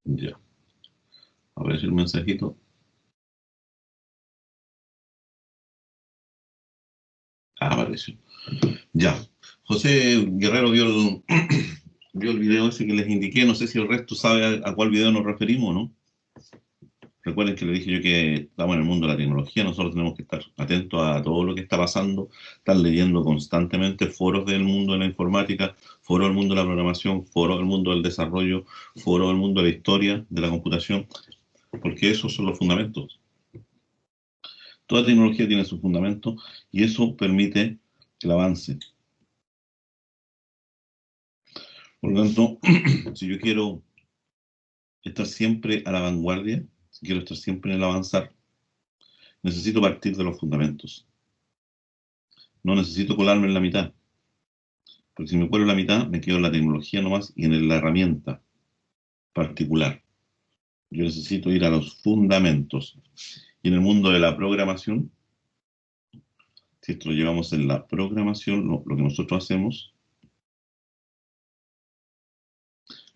Ya, aparece el mensajito. Apareció. Ya. José Guerrero vio vio el video ese que les indiqué. No sé si el resto sabe a cuál video nos referimos, ¿no? Recuerden que le dije yo que estamos en el mundo de la tecnología, nosotros tenemos que estar atentos a todo lo que está pasando, estar leyendo constantemente foros del mundo de la informática, foros del mundo de la programación, foros del mundo del desarrollo, foros del mundo de la historia, de la computación, porque esos son los fundamentos. Toda tecnología tiene sus fundamentos y eso permite el avance. Por lo tanto, si yo quiero estar siempre a la vanguardia, si quiero estar siempre en el avanzar, necesito partir de los fundamentos. No necesito colarme en la mitad, porque si me cuelo en la mitad, me quedo en la tecnología nomás y en la herramienta particular. Yo necesito ir a los fundamentos. Y en el mundo de la programación, si esto lo llevamos en la programación, lo que nosotros hacemos,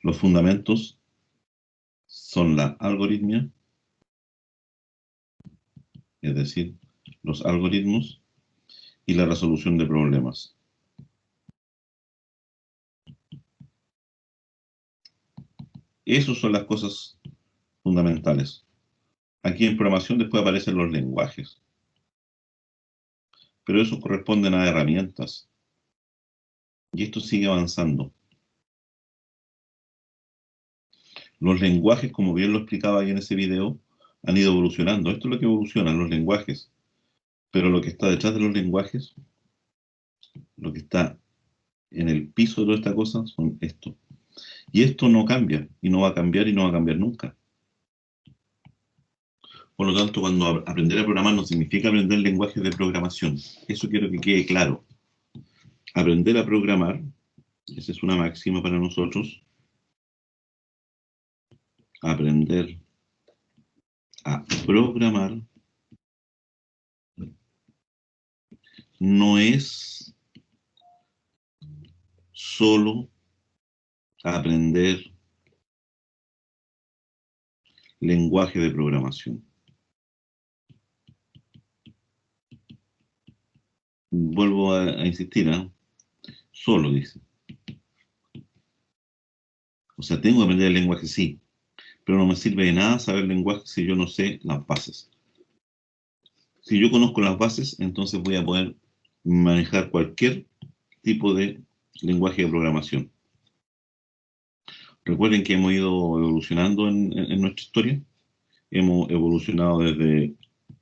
los fundamentos son la algoritmia, es decir, los algoritmos y la resolución de problemas. Esas son las cosas fundamentales. Aquí en programación después aparecen los lenguajes, pero eso corresponden a herramientas. Y esto sigue avanzando. Los lenguajes, como bien lo explicaba ahí en ese video, han ido evolucionando. Esto es lo que evoluciona, los lenguajes. Pero lo que está detrás de los lenguajes, lo que está en el piso de toda esta cosa, son esto. Y esto no cambia, y no va a cambiar, y no va a cambiar nunca. Por lo tanto, cuando aprender a programar no significa aprender lenguajes de programación. Eso quiero que quede claro. Aprender a programar, esa es una máxima para nosotros, aprender a programar no es solo aprender lenguaje de programación. Vuelvo a insistir, ¿eh? Solo, dice. O sea, tengo que aprender el lenguaje, sí, pero no me sirve de nada saber lenguaje si yo no sé las bases. Si yo conozco las bases, entonces voy a poder manejar cualquier tipo de lenguaje de programación. Recuerden que hemos ido evolucionando en nuestra historia. Hemos evolucionado desde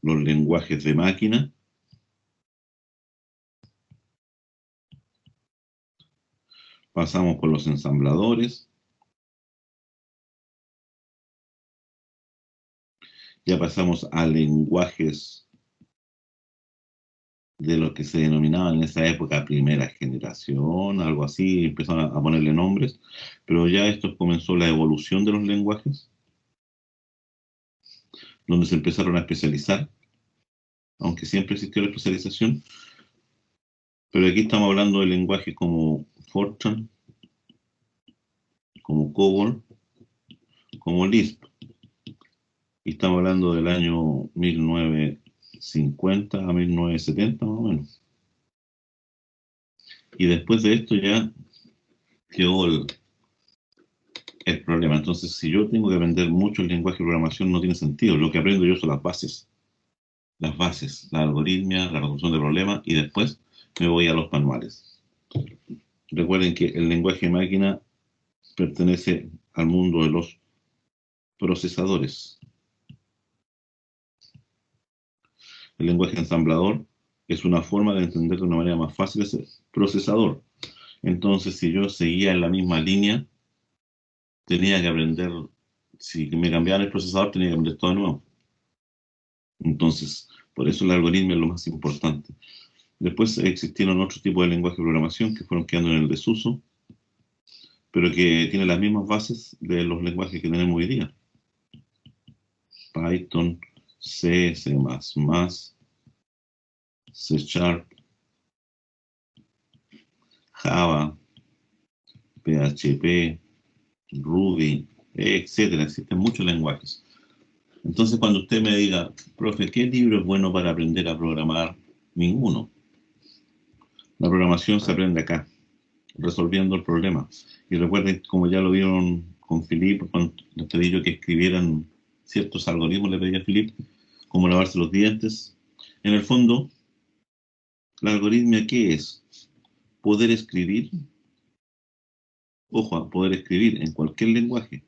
los lenguajes de máquina, pasamos por los ensambladores, ya pasamos a lenguajes de lo que se denominaba en esa época primera generación, algo así, empezaron a ponerle nombres, pero ya esto comenzó la evolución de los lenguajes, donde se empezaron a especializar, aunque siempre existió la especialización, pero aquí estamos hablando de lenguajes como Fortran, como COBOL, como Lisp, y estamos hablando del año 1950 a 1970 más o menos. Y después de esto ya quedó el problema. Entonces, si yo tengo que aprender mucho el lenguaje de programación, no tiene sentido. Lo que aprendo yo son las bases, la algoritmia, la resolución de problemas, y después me voy a los manuales. Recuerden que el lenguaje de máquina pertenece al mundo de los procesadores. El lenguaje ensamblador es una forma de entender de una manera más fácil ese procesador. Entonces, si yo seguía en la misma línea, tenía que aprender, si me cambiaban el procesador, tenía que aprender todo de nuevo. Entonces, por eso el algoritmo es lo más importante. Después existieron otros tipos de lenguaje de programación que fueron quedando en el desuso, pero que tienen las mismas bases de los lenguajes que tenemos hoy día. Python, C, C++, C Sharp, Java, PHP, Ruby. etcétera. Existen muchos lenguajes. Entonces, cuando usted me diga, profe, ¿qué libro es bueno para aprender a programar? Ninguno. La programación se aprende acá, resolviendo el problema. Y recuerden, como ya lo vieron con Philip, cuando les pedí yo que escribieran ciertos algoritmos, le pedí a Philip cómo lavarse los dientes. En el fondo, la algoritmia, ¿qué es? Poder escribir, ojo, poder escribir en cualquier lenguaje,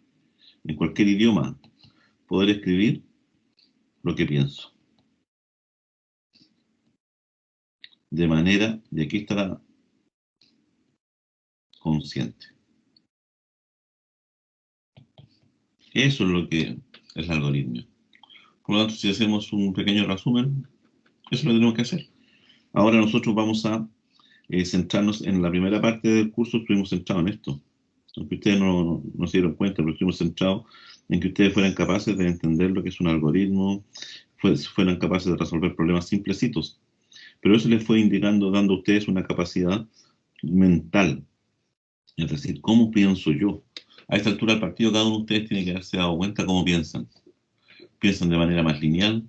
en cualquier idioma, poder escribir lo que pienso. De manera, y aquí estará consciente. Eso es lo que es el algoritmo. Por lo tanto, si hacemos un pequeño resumen, eso es lo que tenemos que hacer. Ahora nosotros vamos a centrarnos en la primera parte del curso, estuvimos centrados en esto. Aunque ustedes no se dieron cuenta, pero estuvimos centrados en que ustedes fueran capaces de entender lo que es un algoritmo, fueran capaces de resolver problemas simplecitos. Pero eso les fue indicando, dando a ustedes una capacidad mental. Es decir, ¿cómo pienso yo? A esta altura del partido, cada uno de ustedes tiene que darse dado cuenta cómo piensan. Piensan de manera más lineal,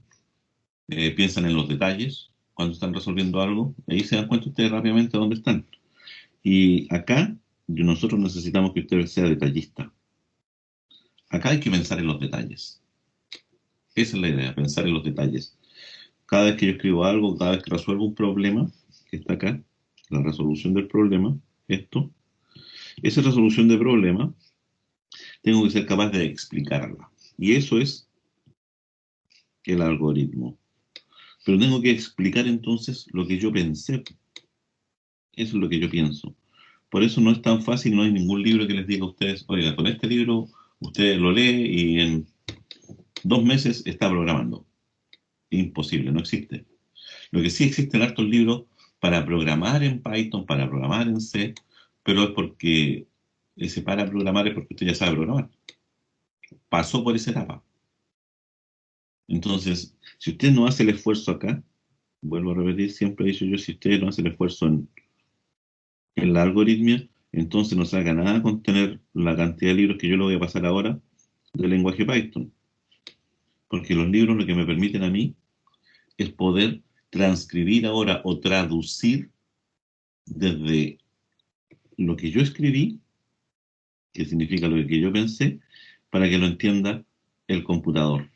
piensan en los detalles cuando están resolviendo algo, y ahí se dan cuenta ustedes rápidamente dónde están. Y acá nosotros necesitamos que usted sea detallista. Acá hay que pensar en los detalles. Esa es la idea, pensar en los detalles. Cada vez que yo escribo algo, cada vez que resuelvo un problema, que está acá, la resolución del problema, esa resolución de problema, tengo que ser capaz de explicarla. Y eso es el algoritmo. Pero tengo que explicar entonces lo que yo pensé. Eso es lo que yo pienso. Por eso no es tan fácil, no hay ningún libro que les diga a ustedes, oiga, con este libro usted lo lee y en 2 meses está programando. Imposible, no existe. Lo que sí existen hartos libros para programar en Python, para programar en C, pero es porque ese para programar es porque usted ya sabe programar. Pasó por esa etapa. Entonces, si usted no hace el esfuerzo acá, vuelvo a repetir, siempre he dicho yo, si usted no hace el esfuerzo en la algoritmia, entonces no saca nada con tener la cantidad de libros que yo le voy a pasar ahora del lenguaje Python. Porque los libros lo que me permiten a mí es poder transcribir ahora o traducir desde lo que yo escribí, que significa lo que yo pensé, para que lo entienda el computador.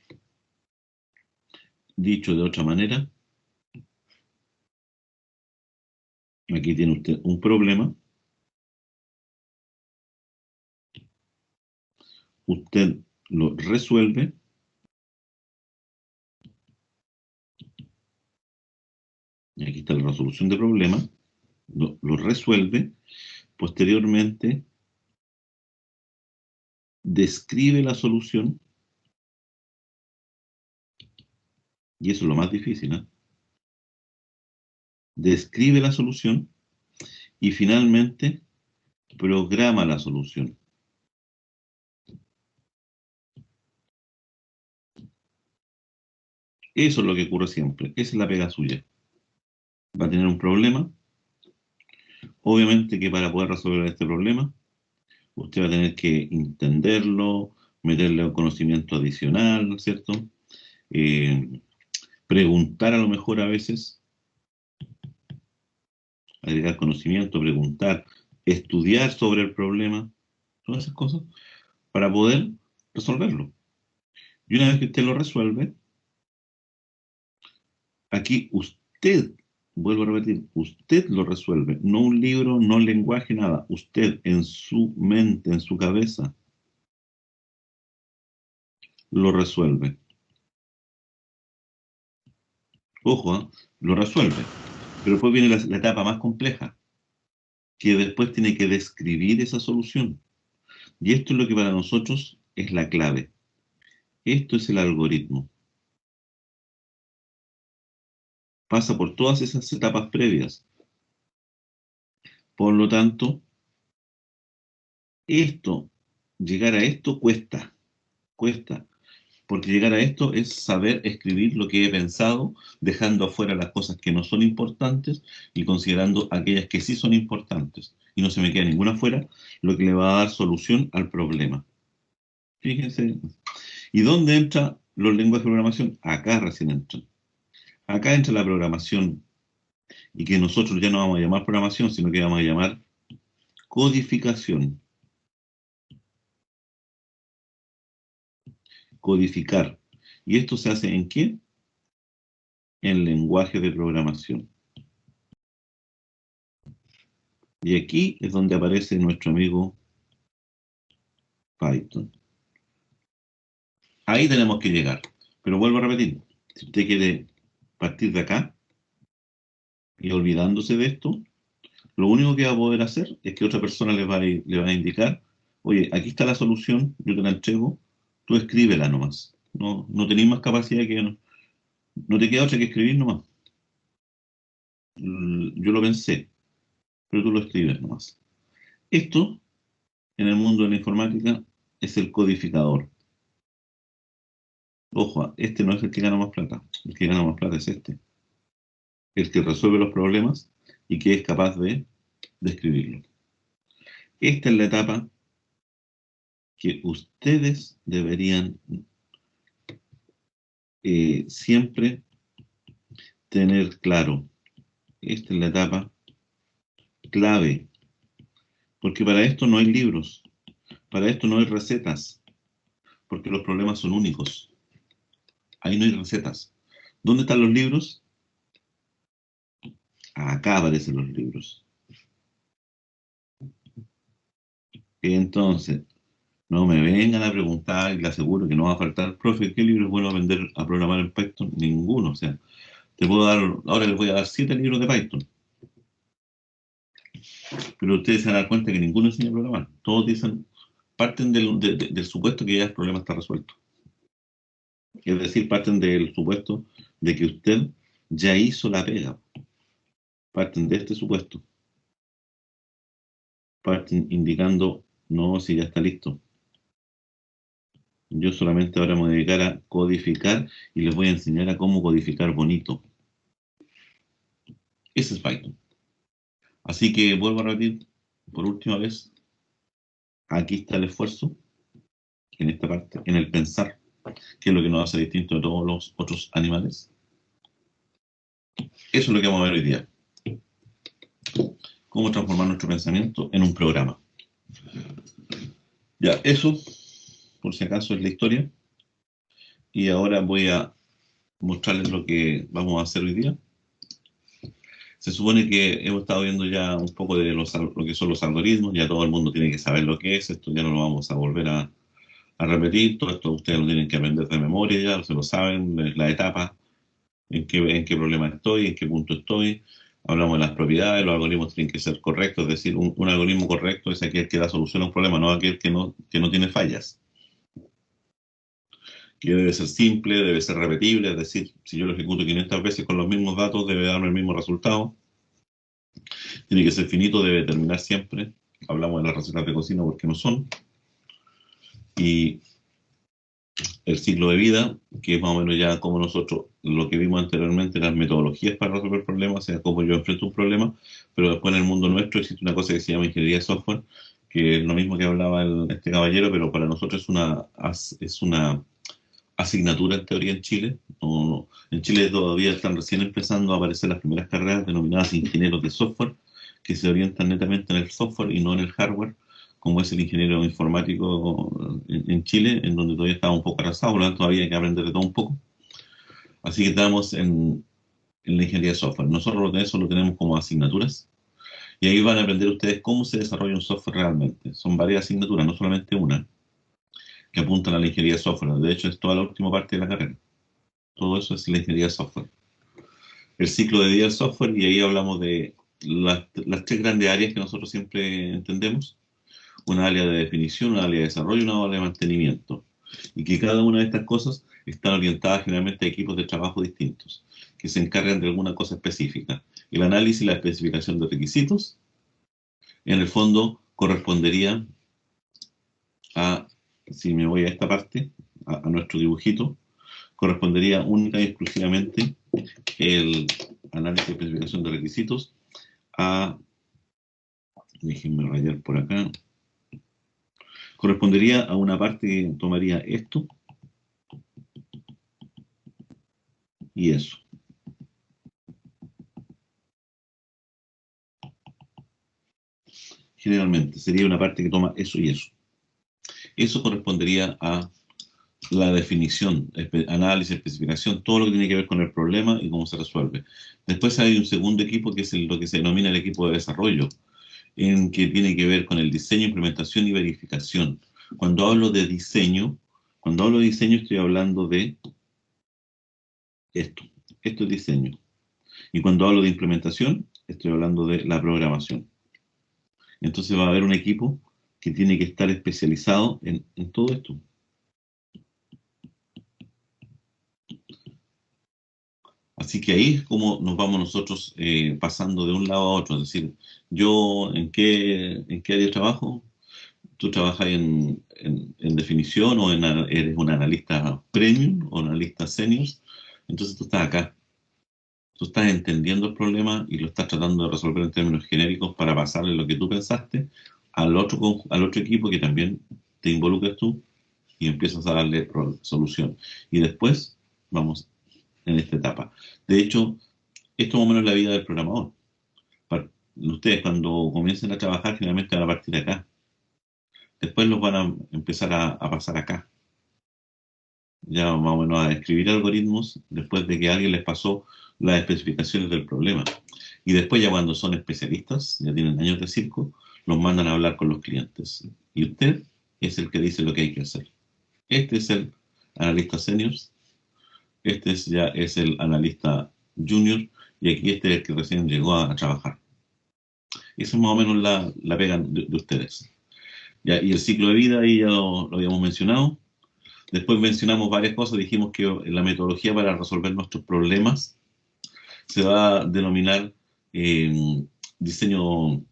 Dicho de otra manera, aquí tiene usted un problema, usted lo resuelve, y aquí está la resolución del problema, lo resuelve, posteriormente describe la solución, y eso es lo más difícil, ¿eh? Describe la solución y finalmente programa la solución. Eso es lo que ocurre siempre, esa es la pega suya. Va a tener un problema, obviamente que para poder resolver este problema, usted va a tener que entenderlo, meterle un conocimiento adicional, ¿cierto? Eh, Preguntar a lo mejor a veces, agregar conocimiento, preguntar, estudiar sobre el problema, todas esas cosas, para poder resolverlo. Y una vez que usted lo resuelve, aquí usted, vuelvo a repetir, usted lo resuelve, no un libro, no un lenguaje, nada. Usted en su mente, en su cabeza, lo resuelve. Ojo, ¿eh? Lo resuelve. Pero después viene la etapa más compleja, que después tiene que describir esa solución. Y esto es lo que para nosotros es la clave. Esto es el algoritmo. Pasa por todas esas etapas previas. Por lo tanto, llegar a esto cuesta. Porque llegar a esto es saber escribir lo que he pensado, dejando afuera las cosas que no son importantes y considerando aquellas que sí son importantes. Y no se me queda ninguna afuera, lo que le va a dar solución al problema. Fíjense. ¿Y dónde entran los lenguajes de programación? Acá recién entran. Acá entra la programación, y que nosotros ya no vamos a llamar programación, sino que vamos a llamar codificación. Codificar. ¿Y esto se hace en qué? En lenguaje de programación. Y aquí es donde aparece nuestro amigo Python. Ahí tenemos que llegar. Pero vuelvo a repetir, si usted quiere partir de acá y olvidándose de esto, lo único que va a poder hacer es que otra persona le va a indicar, oye, aquí está la solución, yo te la entrego, tú escríbela nomás. No, no tenéis más capacidad que no te queda otra que escribir nomás. Yo lo pensé, pero tú lo escribes nomás. Esto, en el mundo de la informática, es el codificador. Ojo, este no es el que gana más plata. El que gana más plata es este. El que resuelve los problemas y que es capaz de describirlo. Esta es la etapa que ustedes deberían siempre tener claro. Esta es la etapa clave, porque para esto no hay libros, para esto no hay recetas, porque los problemas son únicos. Ahí no hay recetas. ¿Dónde están los libros? Acá aparecen los libros. Entonces, no me vengan a preguntar, y le aseguro que no va a faltar, profe, ¿qué libro es bueno aprender a programar en Python? Ninguno. O sea, te puedo dar, ahora les voy a dar 7 libros de Python, pero ustedes se van a dar cuenta que ninguno enseña a programar. Todos dicen, parten del supuesto que ya el problema está resuelto. Es decir, parten del supuesto de que usted ya hizo la pega. Parten de este supuesto. Parten indicando, no, si ya está listo. Yo solamente ahora me voy a dedicar a codificar y les voy a enseñar a cómo codificar bonito. Ese es Python. Así que vuelvo a repetir por última vez, aquí está el esfuerzo, en esta parte, en el pensar, que es lo que nos hace distinto de todos los otros animales. Eso es lo que vamos a ver hoy día. Cómo transformar nuestro pensamiento en un programa. Ya, eso, por si acaso, es la historia. Y ahora voy a mostrarles lo que vamos a hacer hoy día. Se supone que hemos estado viendo ya un poco de lo que son los algoritmos, ya todo el mundo tiene que saber lo que es, esto ya no lo vamos a volver a repetir, todo esto ustedes lo tienen que aprender de memoria, ya se lo saben, la etapa, en qué problema estoy, en qué punto estoy. Hablamos de las propiedades, los algoritmos tienen que ser correctos, es decir, un algoritmo correcto es aquel que da solución a un problema, no aquel que no tiene fallas. Que debe ser simple, debe ser repetible, es decir, si yo lo ejecuto 500 veces con los mismos datos, debe darme el mismo resultado. Tiene que ser finito, debe terminar siempre. Hablamos de las recetas de cocina porque no son. Y el ciclo de vida, que es más o menos ya como nosotros, lo que vimos anteriormente, las metodologías para resolver problemas, o sea, cómo yo enfrento un problema, pero después en el mundo nuestro existe una cosa que se llama ingeniería de software, que es lo mismo que hablaba este caballero, pero para nosotros es una asignatura en teoría en Chile. En Chile todavía están recién empezando a aparecer las primeras carreras denominadas ingenieros de software, que se orientan netamente en el software y no en el hardware, como es el ingeniero informático en Chile, en donde todavía estaba un poco atrasado, por lo tanto todavía hay que aprender de todo un poco. Así que estamos en la ingeniería de software. Nosotros eso lo tenemos como asignaturas, y ahí van a aprender ustedes cómo se desarrolla un software realmente. Son varias asignaturas, no solamente una, que apuntan a la ingeniería de software. De hecho, es toda la última parte de la carrera. Todo eso es la ingeniería de software. El ciclo de vida del software, y ahí hablamos de las 3 grandes áreas que nosotros siempre entendemos. Una área de definición, una área de desarrollo y una área de mantenimiento. Y que cada una de estas cosas están orientadas generalmente a equipos de trabajo distintos, que se encargan de alguna cosa específica. El análisis y la especificación de requisitos, en el fondo, correspondería a, si me voy a esta parte, a nuestro dibujito, correspondería única y exclusivamente el análisis y especificación de requisitos a, déjenme rayar por acá, correspondería a una parte que tomaría esto y eso. Generalmente sería una parte que toma eso y eso. Eso correspondería a la definición, análisis, especificación, todo lo que tiene que ver con el problema y cómo se resuelve. Después hay un segundo equipo que es lo que se denomina el equipo de desarrollo, en que tiene que ver con el diseño, implementación y verificación. Cuando hablo de diseño, estoy hablando de esto. Esto es diseño. Y cuando hablo de implementación, estoy hablando de la programación. Entonces va a haber un equipo que tiene que estar especializado en todo esto. Así que ahí es como nos vamos nosotros pasando de un lado a otro. Es decir, yo en qué área trabajo, tú trabajas en definición o eres un analista premium o analista senior, entonces tú estás acá. Tú estás entendiendo el problema y lo estás tratando de resolver en términos genéricos para pasarle lo que tú pensaste al otro equipo que también te involucres tú y empiezas a darle solución. Y después vamos en esta etapa. De hecho, esto más o menos es la vida del programador. Ustedes cuando comiencen a trabajar generalmente van a partir acá. Después los van a empezar a pasar acá. Ya más o menos a escribir algoritmos después de que alguien les pasó las especificaciones del problema. Y después ya cuando son especialistas, ya tienen años de circo, los mandan a hablar con los clientes. Y usted es el que dice lo que hay que hacer. Este es el analista senior, ya es el analista junior y aquí este es el que recién llegó a trabajar. Esa es más o menos la pega de ustedes. Ya, y el ciclo de vida ahí ya lo habíamos mencionado. Después mencionamos varias cosas, dijimos que la metodología para resolver nuestros problemas se va a denominar diseño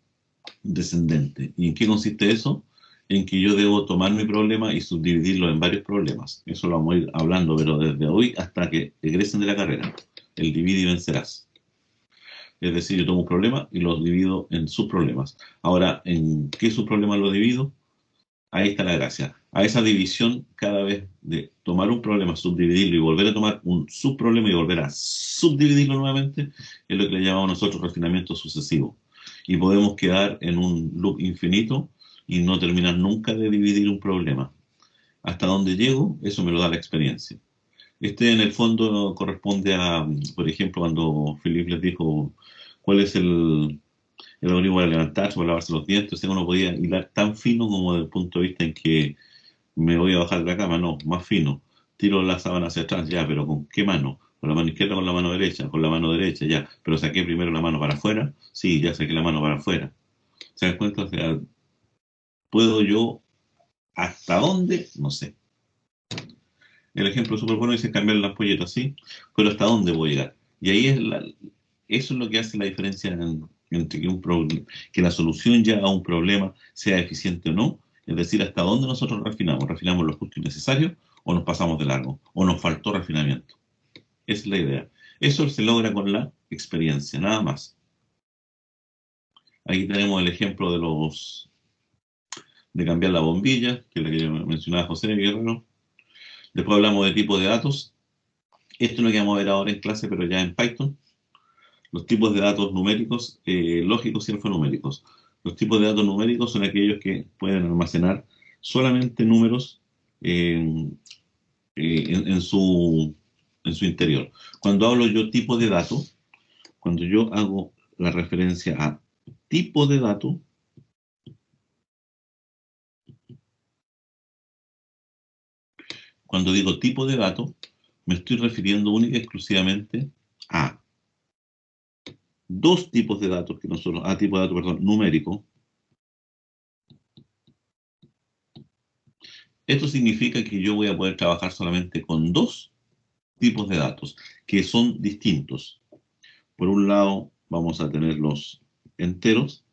descendente. ¿Y en qué consiste eso? En que yo debo tomar mi problema y subdividirlo en varios problemas. Eso lo vamos a ir hablando, pero desde hoy hasta que egresen de la carrera. El divide y vencerás. Es decir, yo tomo un problema y lo divido en subproblemas. Ahora, ¿en qué subproblemas lo divido? Ahí está la gracia. A esa división, cada vez de tomar un problema, subdividirlo y volver a tomar un subproblema y volver a subdividirlo nuevamente, es lo que le llamamos nosotros refinamiento sucesivo. Y podemos quedar en un loop infinito y no terminar nunca de dividir un problema. Hasta donde llego, eso me lo da la experiencia. Este en el fondo corresponde a, por ejemplo, cuando Philip les dijo cuál es el algoritmo para levantarse, para lavarse los dientes, o sea, uno podía hilar tan fino como desde el punto de vista en que me voy a bajar de la cama, no, más fino. Tiro la sábana hacia atrás, ya, pero ¿con qué mano? Con la mano izquierda, con la mano derecha, con la mano derecha, ya. Pero saqué primero la mano para afuera, sí, ya saqué la mano para afuera. ¿Se dan cuenta? O sea, ¿puedo yo hasta dónde? No sé. El ejemplo súper bueno dice cambiar las ampolletas, sí, pero ¿hasta dónde voy a llegar? Y ahí eso es lo que hace la diferencia entre que la solución ya a un problema sea eficiente o no, es decir, hasta dónde nosotros refinamos lo justo y necesario o nos pasamos de largo o nos faltó refinamiento. Esa es la idea. Eso se logra con la experiencia, nada más. Aquí tenemos el ejemplo de cambiar la bombilla, que es la que mencionaba José Guerrero. Después hablamos de tipo de datos. Esto es lo que vamos a ver ahora en clase, pero ya en Python. Los tipos de datos numéricos, lógicos y alfanuméricos. Los tipos de datos numéricos son aquellos que pueden almacenar solamente números eh, en su interior. Cuando hablo yo tipo de dato, cuando yo hago la referencia a tipo de dato, cuando digo tipo de dato, me estoy refiriendo única y exclusivamente a dos tipos de datos que nosotros, a tipo de dato, perdón, numérico. Esto significa que yo voy a poder trabajar solamente con dos tipos de datos que son distintos. Por un lado, vamos a tener los enteros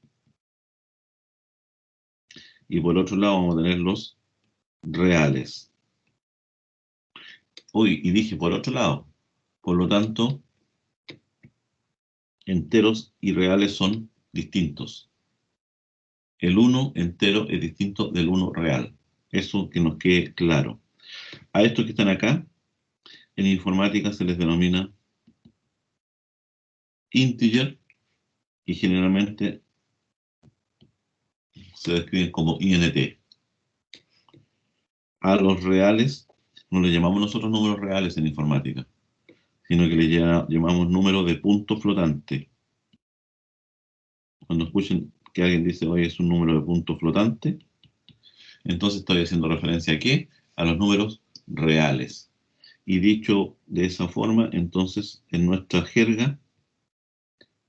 y por otro lado vamos a tener los reales. Uy, y dije por otro lado. Por lo tanto, enteros y reales son distintos. El 1 entero es distinto del 1 real. Eso que nos quede claro. A estos que están acá, en informática se les denomina integer y generalmente se describen como int. A los reales no les llamamos nosotros números reales en informática, sino que les llamamos números de punto flotante. Cuando escuchen que alguien dice, oye, es un número de punto flotante, entonces estoy haciendo referencia ¿a qué? A los números reales. Y dicho de esa forma, entonces, en nuestra jerga,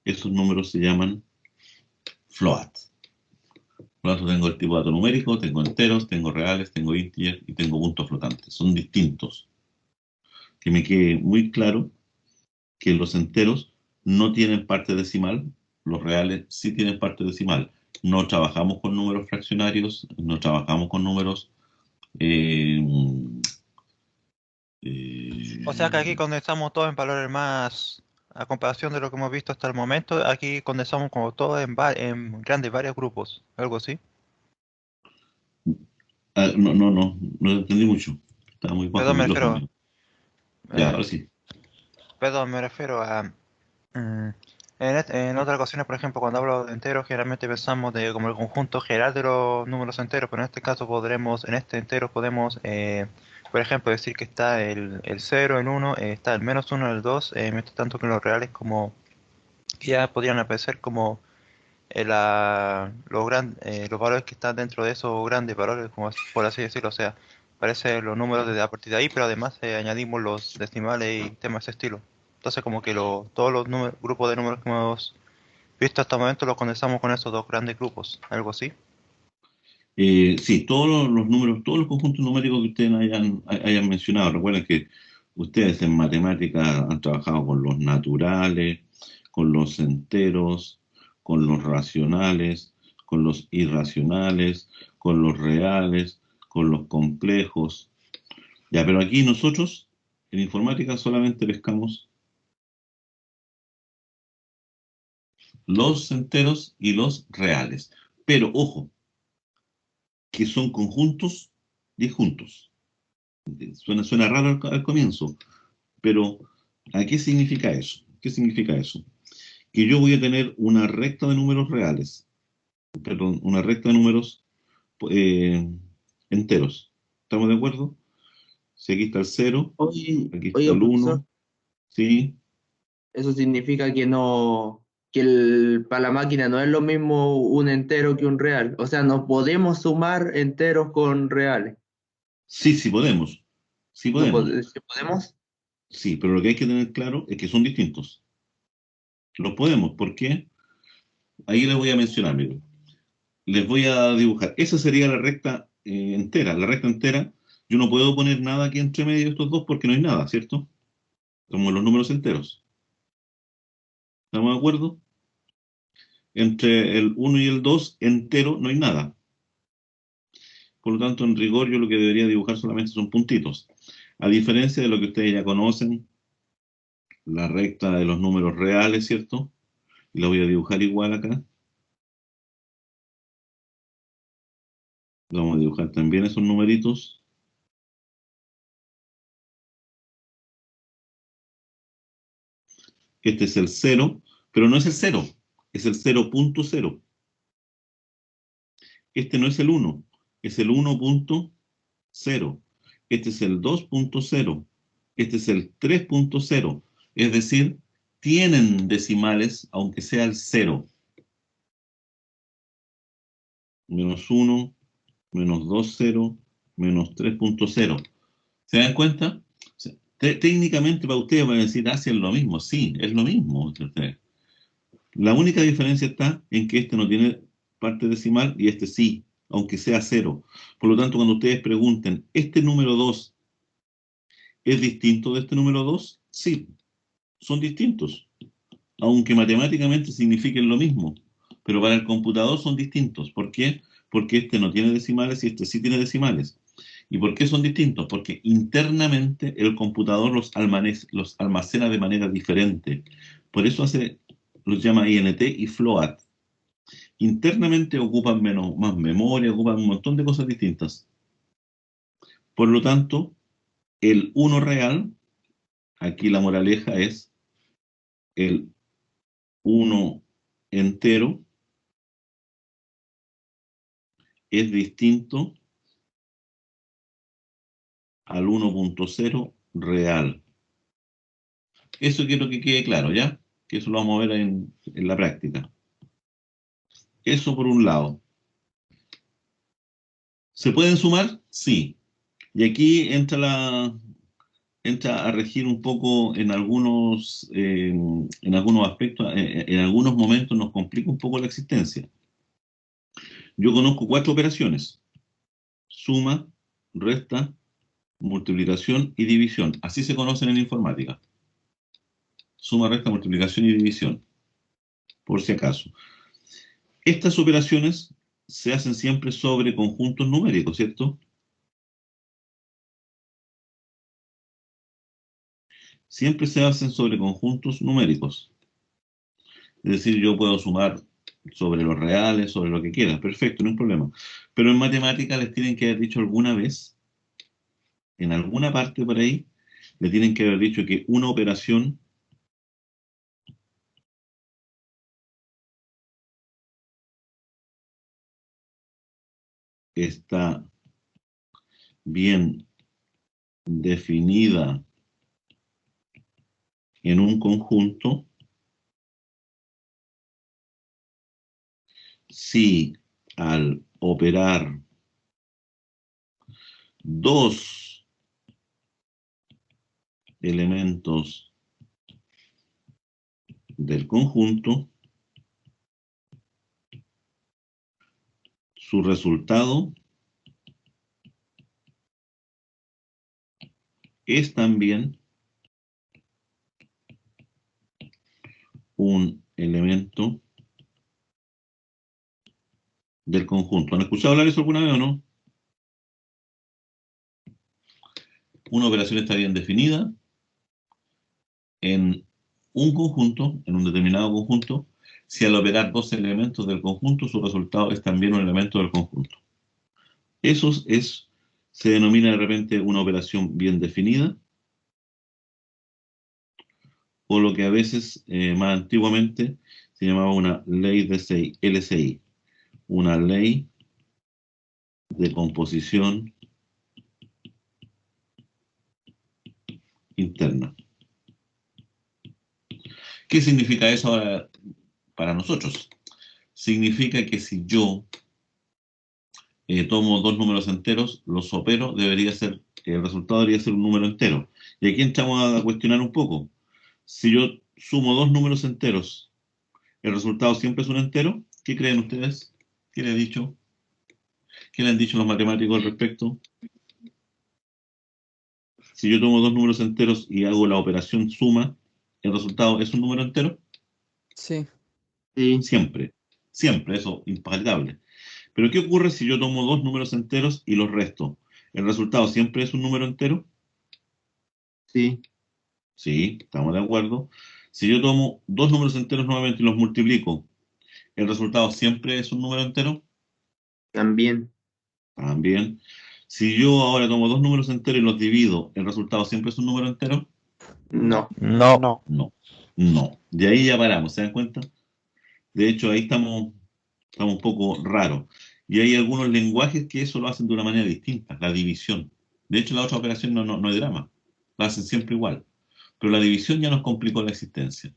esos números se llaman float. Por lo tanto, tengo el tipo de dato numérico, tengo enteros, tengo reales, tengo integers y tengo puntos flotantes. Son distintos. Que me quede muy claro que los enteros no tienen parte decimal, los reales sí tienen parte decimal. No trabajamos con números fraccionarios, no trabajamos con números eh, O sea que aquí eh, condensamos todo en valores más, a comparación de lo que hemos visto hasta el momento, aquí condensamos como todo en grandes varios grupos, algo así. no entendí mucho. Estaba muy bajo el Perdón, me micrófono refiero, mío. Ya, eh, ahora sí. perdón, me refiero a, en otras ocasiones, por ejemplo, cuando hablo de enteros, generalmente pensamos de como el conjunto general de los números enteros, pero en este caso podremos, en este entero podemos, por ejemplo, decir que está el 0, el 1, está el menos 1, el 2, mientras tanto que los reales como que ya podrían aparecer como los valores que están dentro de esos grandes valores, como por así decirlo, o sea, aparecen los números a partir de ahí, pero además añadimos los decimales y temas de ese estilo. Entonces como que todos los grupos de números que hemos visto hasta el momento los condensamos con esos dos grandes grupos, algo así. Sí, todos los números, todos los conjuntos numéricos que ustedes hayan mencionado, recuerden que ustedes en matemáticas han trabajado con los naturales, con los enteros, con los racionales, con los irracionales, con los reales, con los complejos. Ya, pero aquí nosotros en informática solamente pescamos los enteros y los reales. Pero ojo, que son conjuntos disjuntos. Suena raro al comienzo, pero ¿a qué significa eso? ¿Qué significa eso? Que yo voy a tener una recta de números reales, perdón, una recta de números eh, enteros. ¿Estamos de acuerdo? Si aquí está el cero, aquí está Oiga, el profesor, uno, ¿sí? eso significa que no, para la máquina no es lo mismo un entero que un real. O sea, no podemos sumar enteros con reales. Sí, sí podemos. Sí ¿No podemos. ¿sí podemos? Sí, pero lo que hay que tener claro es que son distintos. Los podemos. ¿Por qué? Ahí les voy a mencionar, miren. Les voy a dibujar. Esa sería la recta entera. La recta entera, yo no puedo poner nada aquí entre medio de estos dos porque no hay nada, ¿cierto? Como los números enteros. ¿Estamos de acuerdo? Entre el uno y el 2 entero no hay nada. Por lo tanto, en rigor, yo lo que debería dibujar solamente son puntitos. A diferencia de lo que ustedes ya conocen, la recta de los números reales, ¿cierto? Y la voy a dibujar igual acá. Vamos a dibujar también esos numeritos. Este es el cero, pero no es el cero, es el 0.0. Este no es el uno, es el 1.0. Este es el 2.0. Este es el 3.0. Es decir, tienen decimales, aunque sea el cero. Menos uno, menos 2.0, menos 3.0. ¿Se dan cuenta? O sea, técnicamente para ustedes van a decir, hacen lo mismo. Sí, es lo mismo. La única diferencia está en que este no tiene parte decimal y este sí, aunque sea cero. Por lo tanto, cuando ustedes pregunten, ¿este número 2 es distinto de este número 2? Sí, son distintos, aunque matemáticamente signifiquen lo mismo, pero para el computador son distintos. ¿Por qué? Porque este no tiene decimales y este sí tiene decimales. ¿Y por qué son distintos? Porque internamente el computador los almacena de manera diferente. Por eso los llama INT y float. Internamente ocupan más memoria, ocupan un montón de cosas distintas. Por lo tanto, el 1 real, aquí la moraleja es el 1 entero es distinto al 1.0 real. Eso quiero que quede claro, ¿ya? Que eso lo vamos a ver en la práctica. Eso por un lado. ¿Se pueden sumar? Sí. Y aquí entra a regir un poco en algunos aspectos, en algunos momentos nos complica un poco la existencia. Yo conozco 4 operaciones: suma, resta, multiplicación y división. Así se conocen en informática. Suma, resta, multiplicación y división, por si acaso. Estas operaciones se hacen siempre sobre conjuntos numéricos, ¿cierto? Siempre se hacen sobre conjuntos numéricos. Es decir, yo puedo sumar sobre los reales, sobre lo que quiera. Perfecto, no hay problema. Pero en matemática les tienen que haber dicho alguna vez, en alguna parte por ahí, le tienen que haber dicho que una operación está bien definida en un conjunto si al operar dos elementos del conjunto, su resultado es también un elemento del conjunto. ¿Han escuchado hablar eso alguna vez o no? Una operación está bien definida en un conjunto, en un determinado conjunto, si al operar dos elementos del conjunto, su resultado es también un elemento del conjunto. Eso se denomina de repente una operación bien definida, o lo que a veces, más antiguamente, se llamaba una ley de LCI, una ley de composición interna. ¿Qué significa eso ahora para nosotros? Significa que si yo tomo dos números enteros, los opero, el resultado debería ser un número entero. Y aquí entramos a cuestionar un poco. Si yo sumo dos números enteros, ¿el resultado siempre es un entero? ¿Qué creen ustedes? ¿Qué le he dicho? ¿Qué le han dicho los matemáticos al respecto? Si yo tomo dos números enteros y hago la operación suma, ¿el resultado es un número entero? Sí. Sí, Siempre. Siempre, eso, infaltable. Pero ¿qué ocurre si yo tomo dos números enteros y los resto? ¿El resultado siempre es un número entero? sí, Sí, estamos de acuerdo. Si yo tomo dos números enteros nuevamente y los multiplico, ¿el resultado siempre es un número entero? también. También. Si yo ahora tomo dos números enteros y los divido, ¿el resultado siempre es un número entero? No. No. No. No. De ahí ya paramos, ¿se dan cuenta? De hecho, ahí estamos un poco raros. Y hay algunos lenguajes que eso lo hacen de una manera distinta, la división. De hecho, la otra operación no hay drama, la hacen siempre igual. Pero la división ya nos complicó la existencia.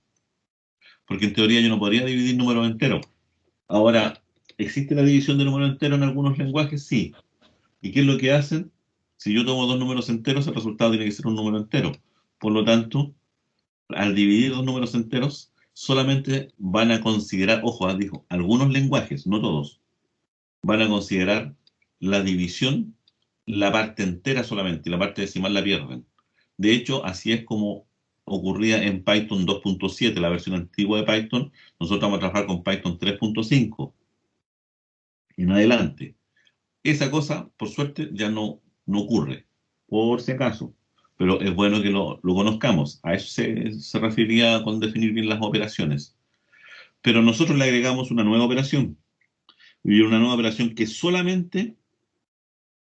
Porque en teoría yo no podría dividir números enteros. Ahora, ¿existe la división de números enteros en algunos lenguajes? Sí. ¿Y qué es lo que hacen? Si yo tomo dos números enteros, el resultado tiene que ser un número entero. Por lo tanto, al dividir dos números enteros, solamente van a considerar, ojo, dijo, algunos lenguajes, no todos, van a considerar la división, la parte entera solamente, y la parte decimal la pierden. De hecho, así es como ocurría en Python 2.7, la versión antigua de Python. Nosotros vamos a trabajar con Python 3.5 en adelante. Esa cosa, por suerte, ya no ocurre, por si acaso. Pero es bueno que lo conozcamos. A eso se refería con definir bien las operaciones. Pero nosotros le agregamos una nueva operación. Y una nueva operación que solamente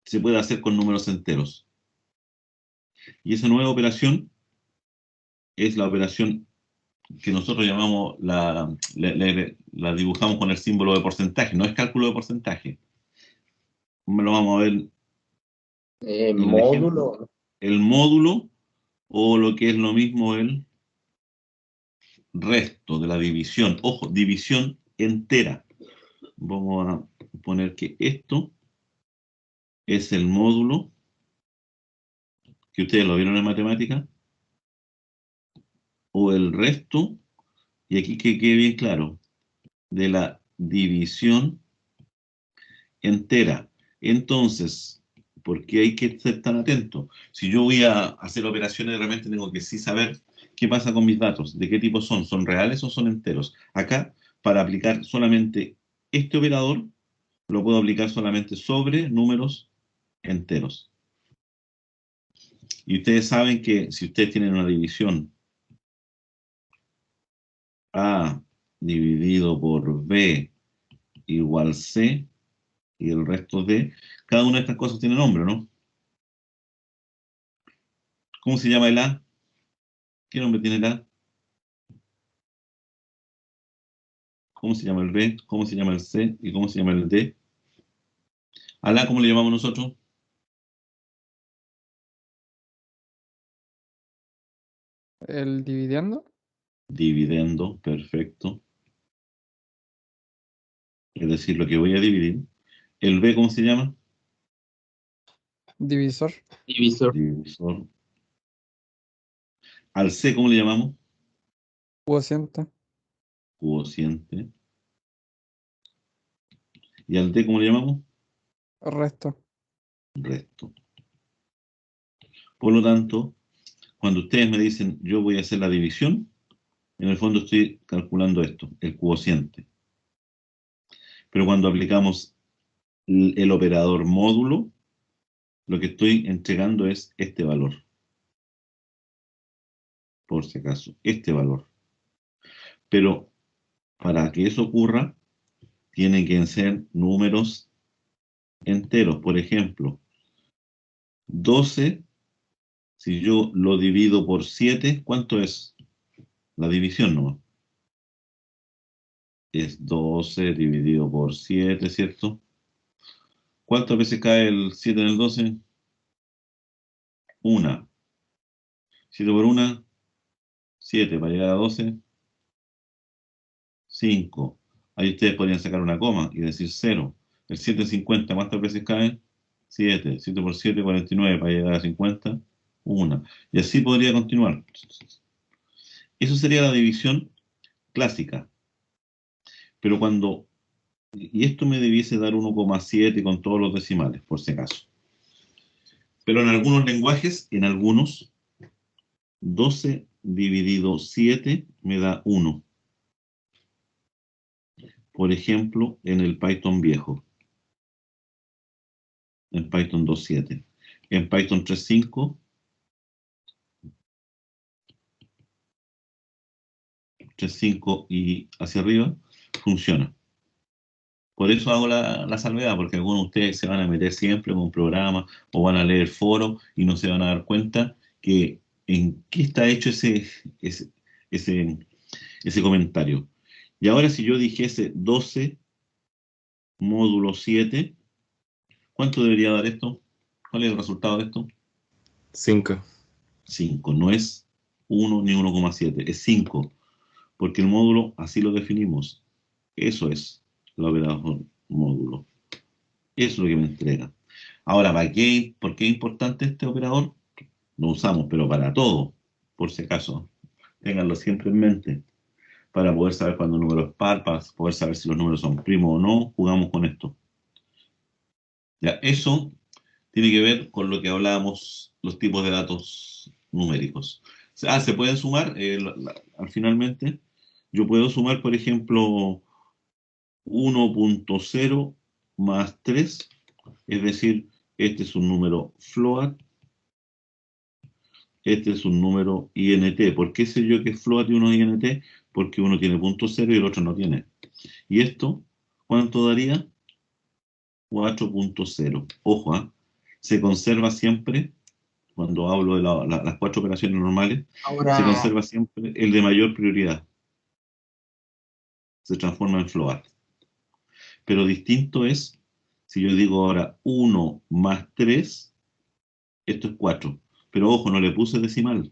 se puede hacer con números enteros. Y esa nueva operación es la operación que nosotros llamamos, la dibujamos con el símbolo de porcentaje, no es cálculo de porcentaje. Lo vamos a ver en el ejemplo. Módulo. El módulo, o lo que es lo mismo, el resto de la división. Ojo, división entera. Vamos a poner que esto es el módulo, que ustedes lo vieron en matemática, o el resto, y aquí que quede bien claro, de la división entera. Entonces, ¿por qué hay que ser tan atento? Si yo voy a hacer operaciones, realmente tengo que sí saber qué pasa con mis datos, de qué tipo son, ¿son reales o son enteros? Acá, para aplicar solamente este operador, lo puedo aplicar solamente sobre números enteros. Y ustedes saben que si ustedes tienen una división A dividido por B igual C y el resto D, cada una de estas cosas tiene nombre, ¿no? ¿Cómo se llama el A? ¿Qué nombre tiene el A? ¿Cómo se llama el B? ¿Cómo se llama el C? ¿Y cómo se llama el D? ¿Al A cómo le llamamos nosotros? El dividiendo. Dividendo, perfecto. Es decir, lo que voy a dividir. ¿El B cómo se llama? Divisor. Divisor. Divisor. ¿Al C cómo le llamamos? Cociente. Cociente. ¿Y al D cómo le llamamos? Resto. Resto. Por lo tanto, cuando ustedes me dicen yo voy a hacer la división, en el fondo estoy calculando esto, el cociente. Pero cuando aplicamos el operador módulo, lo que estoy entregando es este valor. Por si acaso, este valor. Pero para que eso ocurra, tienen que ser números enteros. Por ejemplo, 12, si yo lo divido por 7, ¿cuánto es? La división, ¿no? Es 12 dividido por 7, ¿cierto? ¿Cuántas veces cae el 7 en el 12? Una. 7 por 1, 7. Para llegar a 12, 5. Ahí ustedes podrían sacar una coma y decir 0. El 7 50, ¿cuántas veces cae? 7. 7 por 7, 49. Para llegar a 50, 1. Y así podría continuar. Eso sería la división clásica. Pero cuando... Y esto me debiese dar 1,7 con todos los decimales, por si acaso. Pero en algunos lenguajes, en algunos, 12 dividido 7 me da 1. Por ejemplo, en el Python viejo. En Python 2.7. En Python 3.5, 3.5 y hacia arriba, funciona. Por eso hago la salvedad, porque algunos de ustedes se van a meter siempre con un programa o van a leer foro y no se van a dar cuenta que en qué está hecho ese comentario. Y ahora si yo dijese 12 módulo 7, ¿cuánto debería dar esto? ¿Cuál es el resultado de esto? 5. 5. No es 1 ni 1,7, es 5. Porque el módulo así lo definimos. Eso es el operador módulo. Eso es lo que me entrega. Ahora, ¿por qué es importante este operador? Lo usamos, pero para todo, por si acaso. Ténganlo siempre en mente. Para poder saber cuando un número es par, para poder saber si los números son primos o no, jugamos con esto. Ya, eso tiene que ver con lo que hablábamos, los tipos de datos numéricos. Se pueden sumar, finalmente, yo puedo sumar, por ejemplo, 1.0 más 3, es decir, este es un número float, este es un número int. ¿Por qué sé yo que es float y uno es int? Porque uno tiene punto 0 y el otro no tiene. ¿Y esto cuánto daría? 4.0. Ojo, se conserva siempre, cuando hablo de las 4 operaciones normales, se Ahora, conserva siempre el de mayor prioridad. Se transforma en float. Pero distinto es, si yo digo ahora 1 más 3, esto es 4. Pero ojo, no le puse decimal.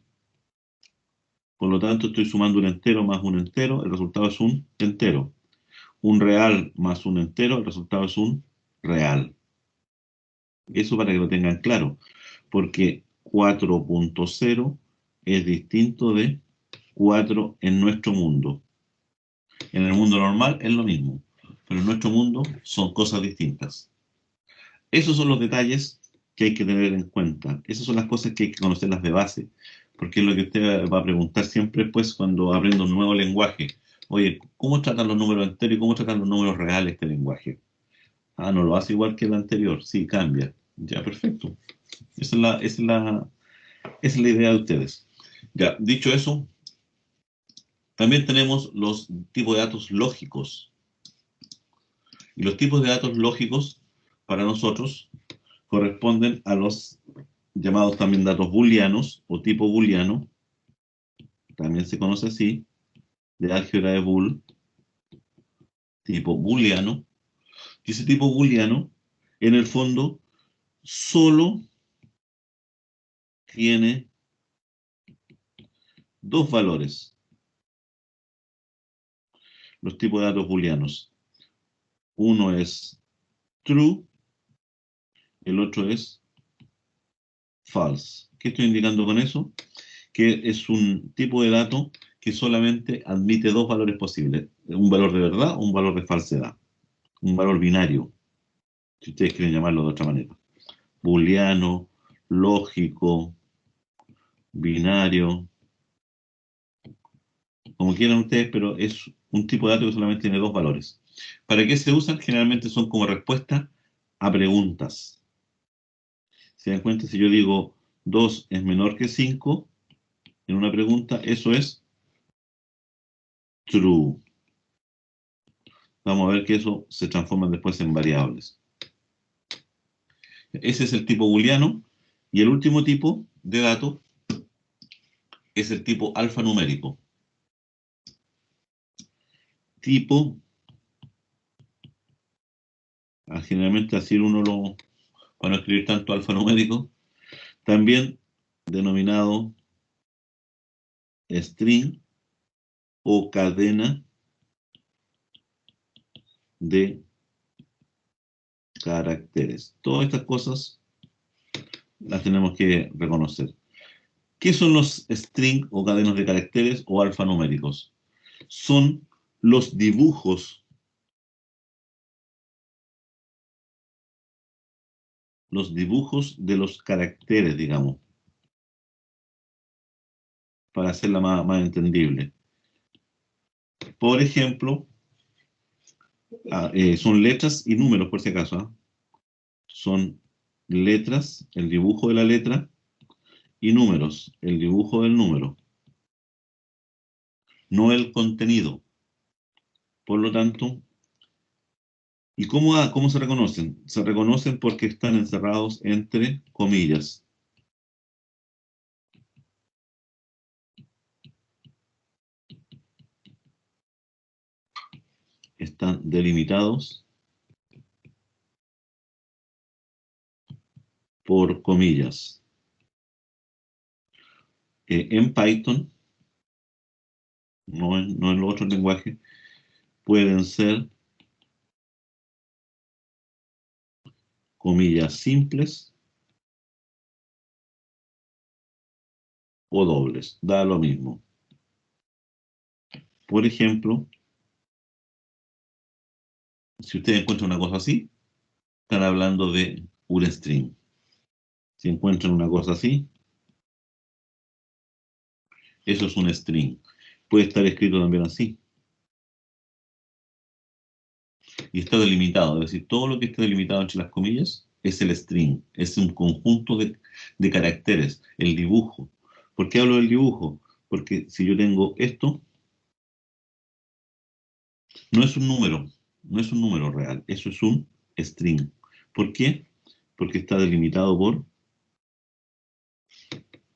Por lo tanto, estoy sumando un entero más un entero, el resultado es un entero. Un real más un entero, el resultado es un real. Eso para que lo tengan claro, porque 4.0 es distinto de 4 en nuestro mundo. En el mundo normal es lo mismo, pero en nuestro mundo son cosas distintas. Esos son los detalles que hay que tener en cuenta. Esas son las cosas que hay que conocerlas de base, porque es lo que usted va a preguntar siempre pues cuando aprenda un nuevo lenguaje. Oye, ¿cómo tratan los números enteros y cómo tratan los números reales este lenguaje? Ah, no lo hace igual que el anterior. Sí, cambia. Ya, perfecto. Esa es la idea de ustedes. Ya, dicho eso, también tenemos los tipos de datos lógicos. Y los tipos de datos lógicos, para nosotros, corresponden a los llamados también datos booleanos o tipo booleano, también se conoce así, de álgebra de Boole, tipo booleano. Y ese tipo booleano, en el fondo, solo tiene dos valores, los tipos de datos booleanos. Uno es true, el otro es false. ¿Qué estoy indicando con eso? Que es un tipo de dato que solamente admite dos valores posibles, un valor de verdad o un valor de falsedad, un valor binario, si ustedes quieren llamarlo de otra manera. Booleano, lógico, binario, como quieran ustedes, pero es un tipo de dato que solamente tiene dos valores. ¿Para qué se usan? Generalmente son como respuesta a preguntas. ¿Se dan cuenta? Si yo digo 2 es menor que 5 en una pregunta, eso es true. Vamos a ver que eso se transforma después en variables. Ese es el tipo booleano. Y el último tipo de dato es el tipo alfanumérico. Tipo, generalmente así uno lo, para no escribir tanto alfanumérico, también denominado string o cadena de caracteres. Todas estas cosas las tenemos que reconocer. ¿Qué son los string o cadenas de caracteres o alfanuméricos? Son los dibujos de los caracteres, digamos, para hacerla más entendible. Por ejemplo, son letras y números, por si acaso. Son letras, el dibujo de la letra, y números, el dibujo del número, no el contenido. Por lo tanto, ¿y cómo se reconocen? Se reconocen porque están encerrados entre comillas. Están delimitados por comillas. En Python, no en los otros lenguajes, pueden ser comillas simples o dobles, da lo mismo. Por ejemplo, si ustedes encuentran una cosa así, están hablando de un string. Si encuentran una cosa así, eso es un string. Puede estar escrito también así. Y está delimitado, es decir, todo lo que esté delimitado entre las comillas es el string, es un conjunto de caracteres, el dibujo. ¿Por qué hablo del dibujo? Porque si yo tengo esto, no es un número real, eso es un string. ¿Por qué? porque está delimitado por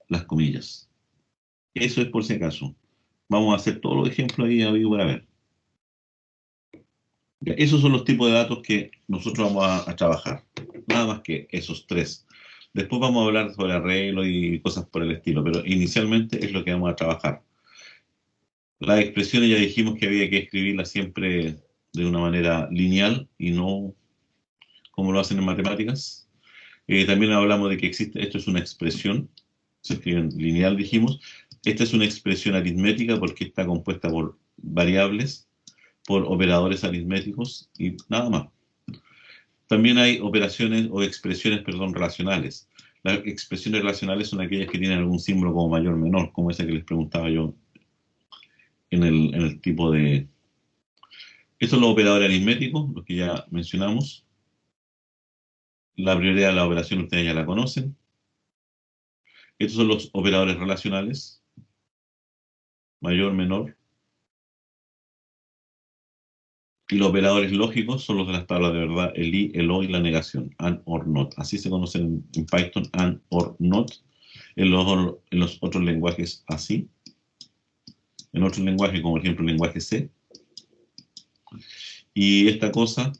las comillas. Eso es por si acaso. Vamos a hacer todos los ejemplos ahí para ver. Ya, esos son los tipos de datos que nosotros vamos a trabajar. Nada más que esos tres. Después vamos a hablar sobre arreglos y cosas por el estilo, pero inicialmente es lo que vamos a trabajar. Las expresiones ya dijimos que había que escribirlas siempre de una manera lineal y no como lo hacen en matemáticas. También hablamos de que existe, esto es una expresión, se escribe en lineal, dijimos. Esta es una expresión aritmética porque está compuesta por variables, por operadores aritméticos y nada más. También hay operaciones o expresiones, perdón, relacionales. Las expresiones relacionales son aquellas que tienen algún símbolo como mayor o menor, como esa que les preguntaba yo en el tipo de... Estos son los operadores aritméticos, los que ya mencionamos. La prioridad de la operación ustedes ya la conocen. Estos son los operadores relacionales, mayor, menor. Y los operadores lógicos son los de las tablas de verdad, el i, el o y la negación, and or not. Así se conocen en Python, and or not. En los otros lenguajes así. En otros lenguajes, como por ejemplo el lenguaje C. Y esta cosa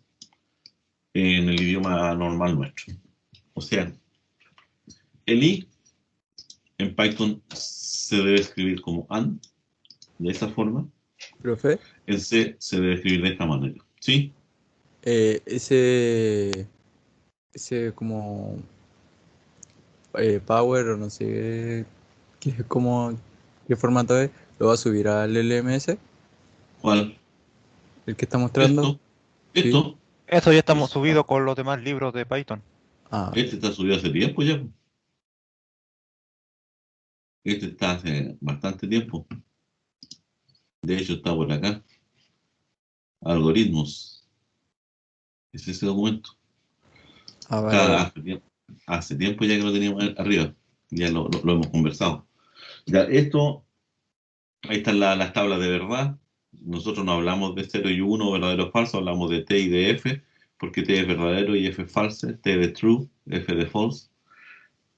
en el idioma normal nuestro. O sea, el i en Python se debe escribir como and, de esa forma. Profe, El C se debe escribir de esta manera. ¿Sí? ese como Power o no sé qué formato es, lo va a subir al LMS, ¿Cuál? el que está mostrando. Esto. Sí. Esto. Eso ya estamos subidos con los demás libros de Python. Ah, Este está subido hace tiempo ya. Este está hace bastante tiempo. De hecho, está por acá. Algoritmos. Es ese documento. vale. Hace tiempo ya que lo teníamos arriba. Ya lo hemos conversado. Ya, esto, ahí están las tablas de verdad. Nosotros no hablamos de 0 y 1, verdadero o falso, hablamos de T y de F, porque T es verdadero y F es falso, T de true, F de false.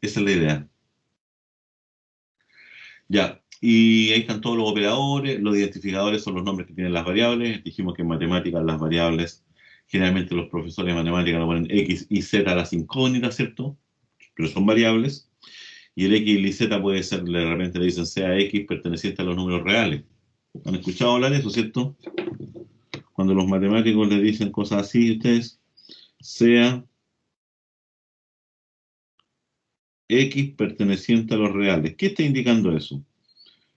Esa es la idea. Ya, y ahí están todos los operadores, los identificadores son los nombres que tienen las variables. Dijimos que en matemáticas las variables, generalmente los profesores de matemáticas lo ponen X y Z a las incógnitas, ¿cierto? Pero son variables. Y el X y el Z puede ser, de repente le dicen sea X perteneciente a los números reales. ¿Han escuchado hablar de eso, cierto? Cuando los matemáticos les dicen cosas así, ustedes, sea X perteneciente a los reales. ¿Qué está indicando eso?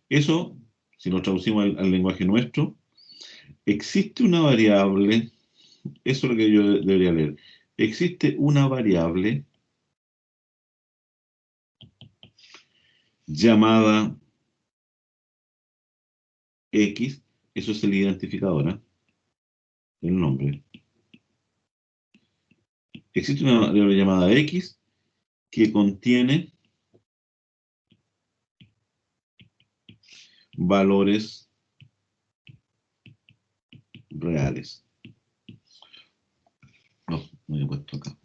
Eso, si lo traducimos al lenguaje nuestro, existe una variable, eso es lo que yo debería leer, existe una variable llamada X, eso es el identificador, ¿eh? El nombre. Existe una variable llamada X que contiene valores reales. No he puesto acá.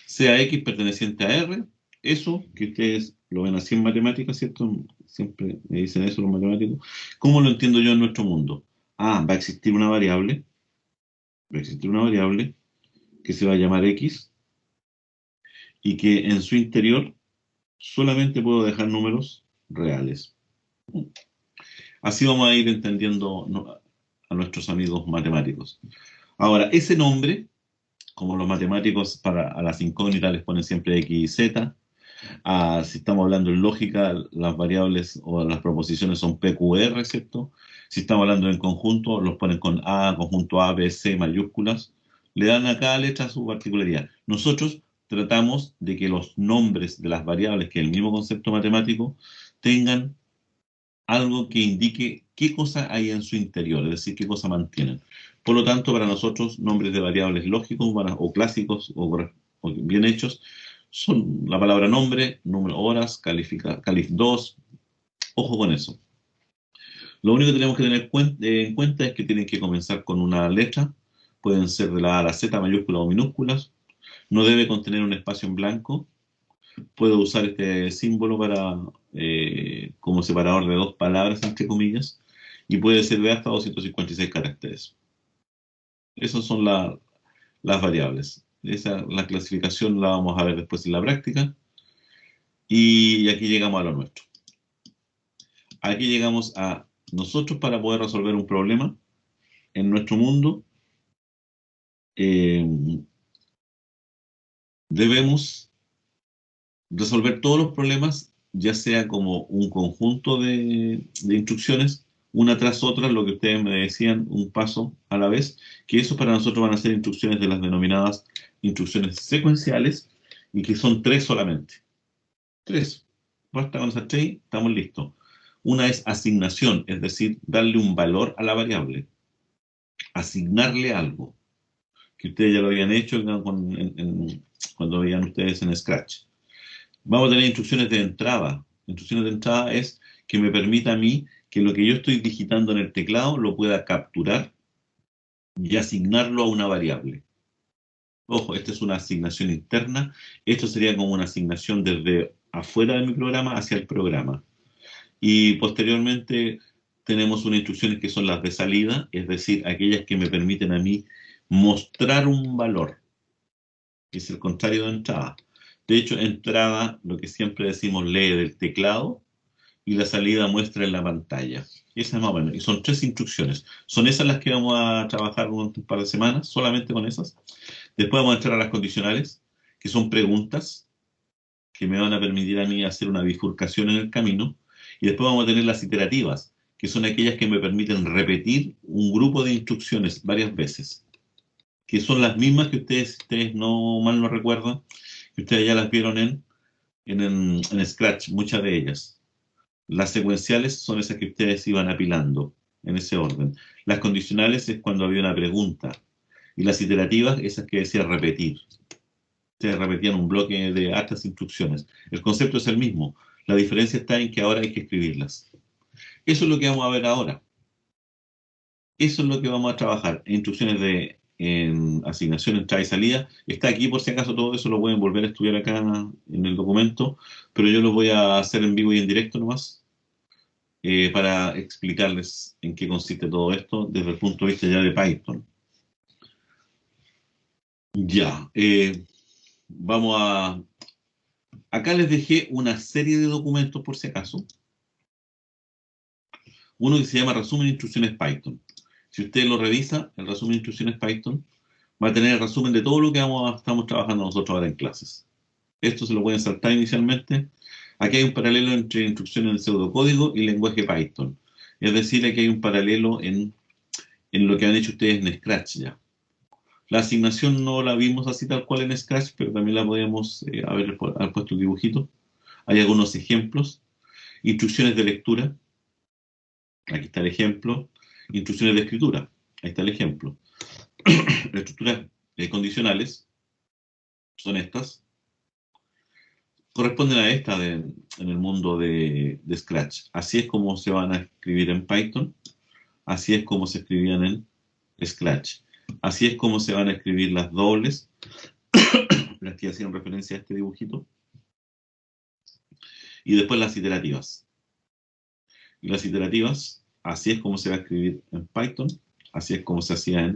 Sea X perteneciente a R, eso que ustedes lo ven así en matemáticas, ¿cierto? Siempre me dicen eso los matemáticos. ¿Cómo lo entiendo yo en nuestro mundo? Va a existir una variable, que se va a llamar X y que en su interior solamente puedo dejar números reales. Así vamos a ir entendiendo a nuestros amigos matemáticos. Ahora, ese nombre, como los matemáticos a las incógnitas les ponen siempre X y Z, si estamos hablando en lógica, las variables o las proposiciones son PQR, ¿cierto? Si estamos hablando en conjunto, los ponen con A, conjunto A, B, C, mayúsculas. Le dan a cada letra su particularidad. Nosotros tratamos de que los nombres de las variables, que es el mismo concepto matemático, tengan algo que indique qué cosa hay en su interior, es decir, qué cosa mantienen. Por lo tanto, para nosotros, nombres de variables lógicos o clásicos o bien hechos son la palabra nombre, número, horas, calif 2, ojo con eso. Lo único que tenemos que tener en cuenta es que tienen que comenzar con una letra, pueden ser de la A a la Z, mayúsculas o minúsculas, no debe contener un espacio en blanco. Puedo usar este símbolo para como separador de dos palabras, entre comillas, y puede ser de hasta 256 caracteres. Esas son las variables. La clasificación la vamos a ver después en la práctica. Y aquí llegamos a lo nuestro. Aquí llegamos a nosotros para poder resolver un problema en nuestro mundo. Debemos resolver todos los problemas, ya sea como un conjunto de instrucciones, una tras otra, lo que ustedes me decían, un paso a la vez, que eso para nosotros van a ser instrucciones de las denominadas instrucciones secuenciales, y que son 3 solamente. 3. Basta con esas 3, estamos listos. Una es asignación, es decir, darle un valor a la variable. Asignarle algo, que ustedes ya lo habían hecho cuando veían ustedes en Scratch. Vamos a tener instrucciones de entrada. Instrucciones de entrada es que me permita a mí que lo que yo estoy digitando en el teclado lo pueda capturar y asignarlo a una variable. Ojo, esta es una asignación interna. Esto sería como una asignación desde afuera de mi programa hacia el programa. Y posteriormente tenemos unas instrucciones que son las de salida, es decir, aquellas que me permiten a mí mostrar un valor, que es el contrario de entrada. De hecho, entrada, lo que siempre decimos, lee del teclado, y la salida muestra en la pantalla. Esa es más o menos. Y son 3 instrucciones. Son esas las que vamos a trabajar un par de semanas, solamente con esas. Después vamos a entrar a las condicionales, que son preguntas que me van a permitir a mí hacer una bifurcación en el camino. Y después vamos a tener las iterativas, que son aquellas que me permiten repetir un grupo de instrucciones varias veces, que son las mismas que ustedes no mal no recuerdan, que ustedes ya las vieron en Scratch, muchas de ellas. Las secuenciales son esas que ustedes iban apilando en ese orden. Las condicionales es cuando había una pregunta. Y las iterativas, esas que decía repetir. Ustedes repetían un bloque de hartas instrucciones. El concepto es el mismo. La diferencia está en que ahora hay que escribirlas. Eso es lo que vamos a ver ahora. Eso es lo que vamos a trabajar. Instrucciones de asignación, entrada y salida. Está aquí por si acaso, todo eso lo pueden volver a estudiar acá en el documento, pero yo lo voy a hacer en vivo y en directo nomás, para explicarles en qué consiste todo esto desde el punto de vista ya de Python. Ya, vamos a... Acá les dejé una serie de documentos por si acaso. Uno que se llama Resumen de Instrucciones Python. Si usted lo revisa, el resumen de instrucciones Python va a tener el resumen de todo lo que estamos trabajando nosotros ahora en clases. Esto se lo pueden saltar inicialmente. Aquí hay un paralelo entre instrucciones en pseudocódigo y lenguaje Python. Es decir, aquí hay un paralelo en lo que han hecho ustedes en Scratch ya. La asignación no la vimos así tal cual en Scratch, pero también la podemos haber puesto un dibujito. Hay algunos ejemplos. Instrucciones de lectura. Aquí está el ejemplo. Instrucciones de escritura. Ahí está el ejemplo. Estructuras condicionales son estas. Corresponden a esta en el mundo de Scratch. Así es como se van a escribir en Python. Así es como se escribían en Scratch. Así es como se van a escribir las dobles, las que hacían referencia a este dibujito. Y después las iterativas. Y las iterativas, así es como se va a escribir en Python. Así es como se hacía en...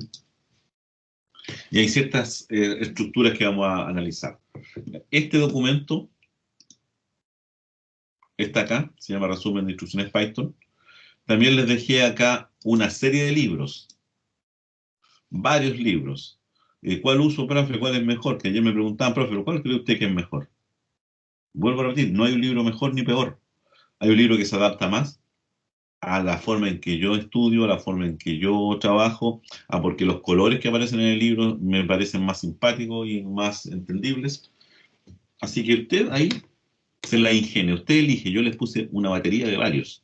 Y hay ciertas estructuras que vamos a analizar. Este documento está acá, se llama Resumen de Instrucciones Python. También les dejé acá una serie de libros. Varios libros. ¿Cuál uso, profe? ¿Cuál es mejor? Que ayer me preguntaban, profe, ¿cuál cree usted que es mejor? Vuelvo a repetir, no hay un libro mejor ni peor. Hay un libro que se adapta más a la forma en que yo estudio, a la forma en que yo trabajo, porque los colores que aparecen en el libro me parecen más simpáticos y más entendibles. Así que usted ahí se la ingenia, usted elige. Yo les puse una batería de varios.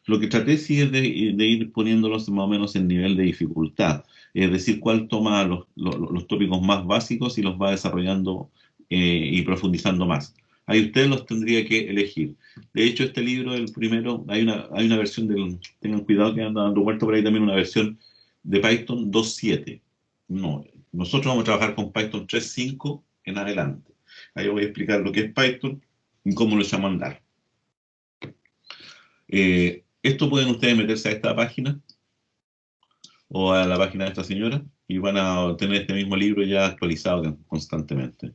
Lo que traté sí es de ir poniéndolos más o menos en nivel de dificultad. Es decir, cuál toma los tópicos más básicos y los va desarrollando y profundizando más. Ahí usted los tendría que elegir. De hecho, este libro, el primero, hay una versión tengan cuidado que anda dando vuelta por ahí también una versión de Python 2.7. No, nosotros vamos a trabajar con Python 3.5 en adelante. Ahí voy a explicar lo que es Python y cómo lo echa a mandar. Esto pueden ustedes meterse a esta página o a la página de esta señora y van a tener este mismo libro ya actualizado constantemente.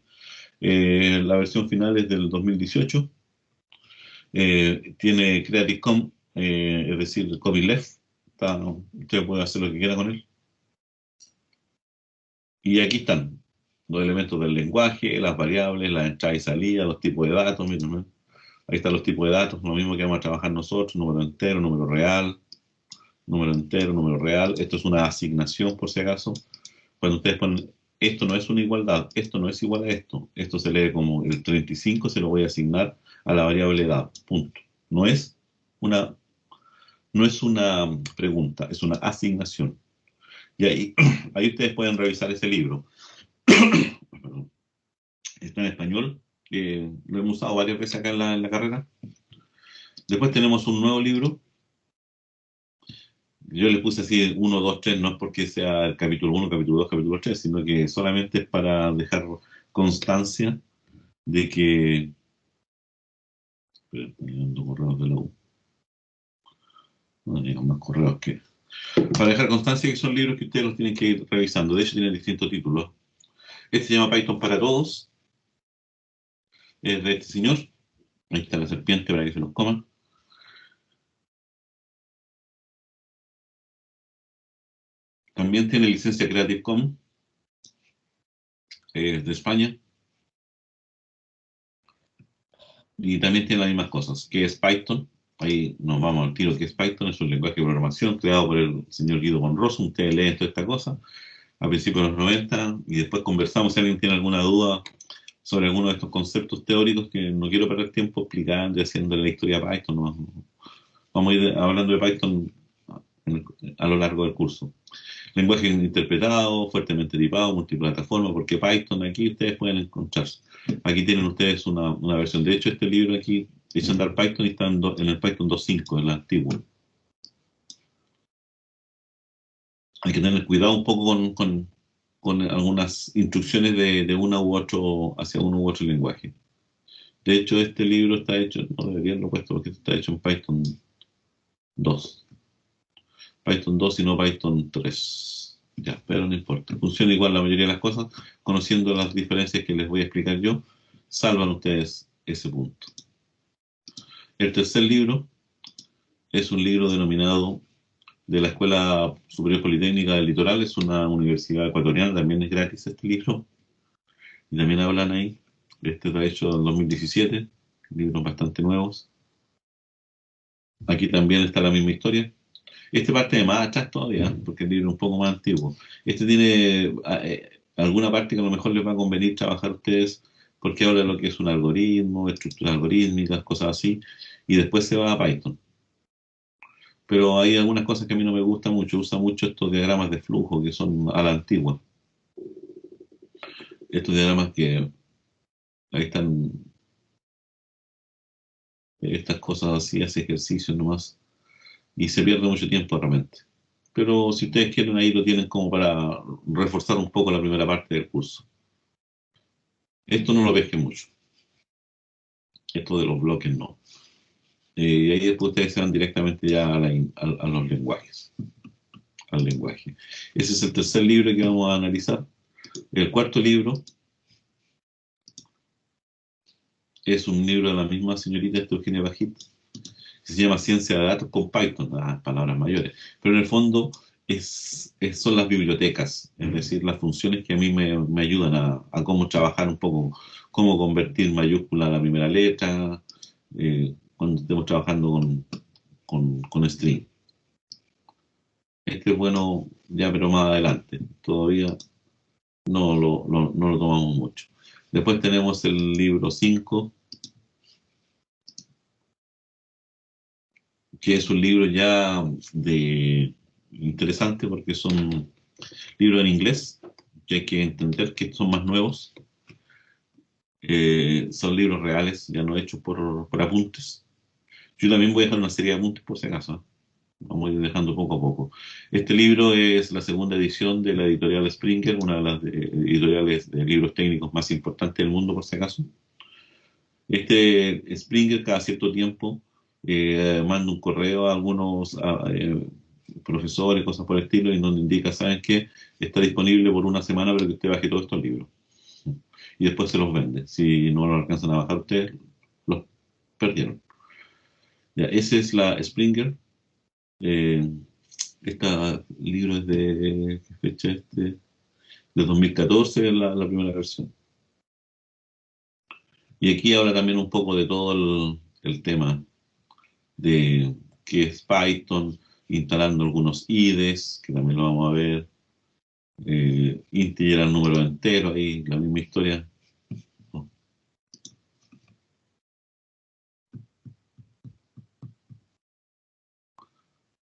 La versión final es del 2018. Tiene Creative Commons, es decir, copyleft. Usted puede hacer lo que quiera con él. Y aquí están los elementos del lenguaje, las variables, las entradas y salidas, los tipos de datos. Miren, ¿no? Ahí están los tipos de datos, lo mismo que vamos a trabajar nosotros: número entero, número real, número entero, número real. Esto es una asignación, por si acaso. Cuando ustedes ponen, esto no es una igualdad, esto no es igual a esto, esto se lee como el 35, se lo voy a asignar a la variable edad, punto. No es una pregunta, es una asignación. Y ahí ustedes pueden revisar ese libro. Está en español, lo hemos usado varias veces acá en la carrera. Después tenemos un nuevo libro. Yo le puse así 1, 2, 3, no es porque sea el capítulo 1, capítulo 2, capítulo 3, sino que solamente es para dejar constancia de que... Estoy poniendo correos de la U. No llegan más correos que... Para dejar constancia que son libros que ustedes los tienen que ir revisando. De hecho, tienen distintos títulos. Este se llama Python para Todos. Es de este señor. Ahí está la serpiente para que se los coman. También tiene licencia Creative Commons. Es de España. Y también tiene las mismas cosas, que es Python. Ahí nos vamos al tiro que es Python. Es un lenguaje de programación creado por el señor Guido von Rossum. Ustedes leen toda esta cosa a principios de los 90 y después conversamos si alguien tiene alguna duda sobre alguno de estos conceptos teóricos, que no quiero perder tiempo explicando y haciendo la historia de Python. No, vamos a ir hablando de Python a lo largo del curso. Lenguaje interpretado, fuertemente tipado, multiplataforma, porque Python aquí ustedes pueden encontrar. Aquí tienen ustedes una versión. De hecho, este libro aquí dice andar Python y está en el Python 2.5, en la antigua. Hay que tener cuidado un poco con algunas instrucciones de una u otro, hacia uno u otro lenguaje. De hecho, este libro está hecho, no debería haberlo puesto porque está hecho en Python 2. Python 2 y no Python 3. Ya, pero no importa. Funciona igual la mayoría de las cosas. Conociendo las diferencias que les voy a explicar yo, salvan ustedes ese punto. El tercer libro es un libro denominado de la Escuela Superior Politécnica del Litoral. Es una universidad ecuatoriana, también es gratis este libro. Y también hablan ahí. Este está hecho en 2017, libros bastante nuevos. Aquí también está la misma historia. Este parte de más atrás todavía, porque el libro es un poco más antiguo. Este tiene alguna parte que a lo mejor les va a convenir trabajar a ustedes, porque habla de lo que es un algoritmo, estructuras algorítmicas, cosas así, y después se va a Python. Pero hay algunas cosas que a mí no me gustan mucho. Usa mucho estos diagramas de flujo que son a la antigua. Estos diagramas que ahí están, estas cosas así, hace ejercicios nomás, y se pierde mucho tiempo realmente. Pero si ustedes quieren, ahí lo tienen como para reforzar un poco la primera parte del curso. Esto no lo pesquen mucho. Esto de los bloques no. Y ahí después ustedes se van directamente ya a los lenguajes. Al lenguaje. Ese es el tercer libro que vamos a analizar. El cuarto libro es un libro de la misma señorita Eugenia Bajit, que se llama Ciencia de Datos con Python, las palabras mayores. Pero en el fondo son las bibliotecas, es decir, las funciones que a mí me ayudan a cómo trabajar un poco, cómo convertir mayúscula a la primera letra, cuando estemos trabajando con string. Este es bueno ya, pero más adelante. Todavía no lo tomamos mucho. Después tenemos el libro 5, que es un libro ya interesante porque son libros en inglés, que hay que entender que son más nuevos. Son libros reales, ya no hechos por apuntes. Yo también voy a dejar una serie de apuntes por si acaso. Vamos a ir dejando poco a poco. Este libro es la segunda edición de la editorial Springer, una de las editoriales de libros técnicos más importantes del mundo, por si acaso. Este Springer cada cierto tiempo manda un correo a algunos profesores, cosas por el estilo, en donde indica, ¿saben qué? Está disponible por una semana para que usted baje todos estos libros. Y después se los vende. Si no lo alcanzan a bajar ustedes, los perdieron. Ya, esa es la Springer. Eh, este libro es de, ¿qué fecha este? De 2014, la primera versión. Y aquí habla también un poco de todo el tema de qué es Python, instalando algunos IDEs, que también lo vamos a ver, integer al número entero, ahí la misma historia.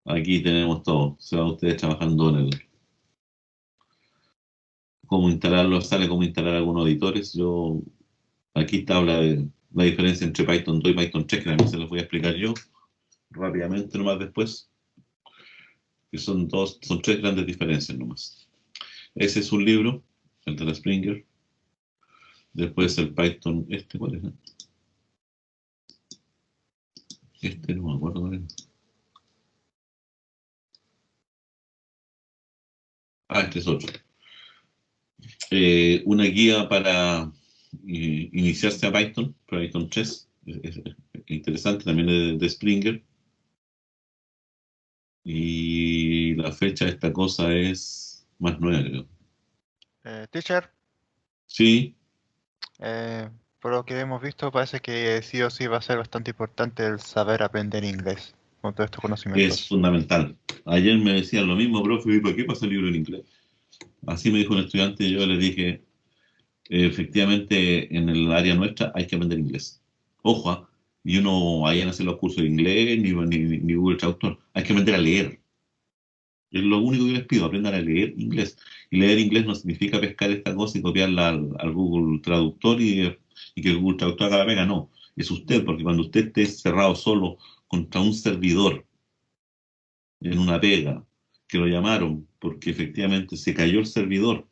Aquí tenemos todo, se van ustedes trabajando en el cómo instalarlo, sale cómo instalar algunos editores. Yo aquí está habla de la diferencia entre Python 2 y Python 3, que también se los voy a explicar yo rápidamente nomás después, que son tres grandes diferencias nomás. Ese es un libro, el de la Springer. Después el Python, ¿cuál es? No me acuerdo cuál es. Este es otro. Una guía para iniciarse a Python, Python 3. Es interesante, también de Springer. Y la fecha de esta cosa es más nueva, creo. Teacher, Sí, por lo que hemos visto, parece que sí o sí va a ser bastante importante el saber aprender inglés con todos estos es conocimientos. fundamental. Ayer me decían lo mismo, profe, ¿y por qué pasa el libro en inglés? Así me dijo un estudiante y yo les dije, efectivamente, en el área nuestra hay que aprender inglés. Ojo, y uno vayan a hacer los cursos de inglés, ni Google Traductor. Hay que aprender a leer. Es lo único que les pido, aprendan a leer inglés. Y leer inglés no significa pescar esta cosa y copiarla al Google Traductor y que el Google Traductor haga la pega. No, es usted, porque cuando usted esté cerrado solo contra un servidor en una pega, que lo llamaron porque efectivamente se cayó el servidor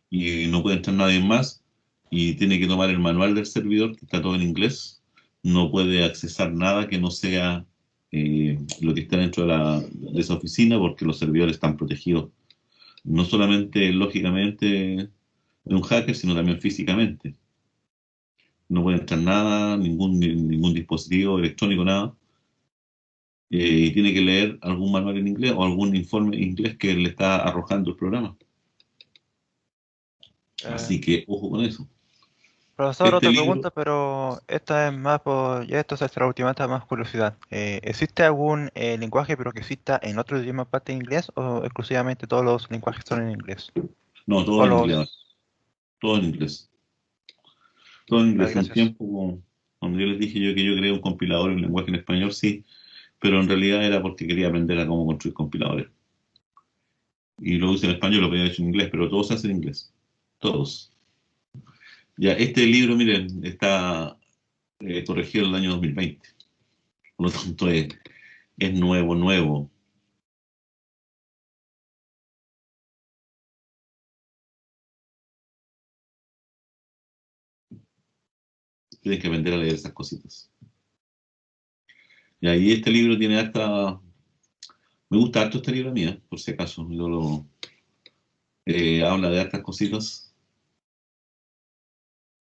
y no puede entrar nadie más y tiene que tomar el manual del servidor, que está todo en inglés, no puede accesar nada que no sea lo que está dentro de esa oficina porque los servidores están protegidos, no solamente lógicamente de un hacker, sino también físicamente. No puede entrar nada, ningún dispositivo electrónico, nada. Y tiene que leer algún manual en inglés o algún informe en inglés que le está arrojando el programa. Eh, Así que ojo con eso. Profesor, Este otra libro, pregunta, pero esta es más por, ya esto es la última, esta es más curiosidad. ¿Existe algún lenguaje pero que exista en otro idioma aparte de inglés o exclusivamente todos los lenguajes son en inglés? no, todo O en inglés, los... todo en inglés. Todo en inglés. Un Gracias. tiempo, cuando yo les dije yo que yo creé un compilador en lenguaje en español, sí, pero en realidad era porque quería aprender a cómo construir compiladores. Y lo hice en español, lo podía haber hecho en inglés, pero todos se hacen en inglés. Todos. Ya, este libro, miren, está corregido en el año 2020. Por lo tanto, es nuevo, nuevo. Tienen que aprender a leer esas cositas. Y ahí este libro tiene harta... Me gusta harto este libro mío, por si acaso. Habla de hartas cositas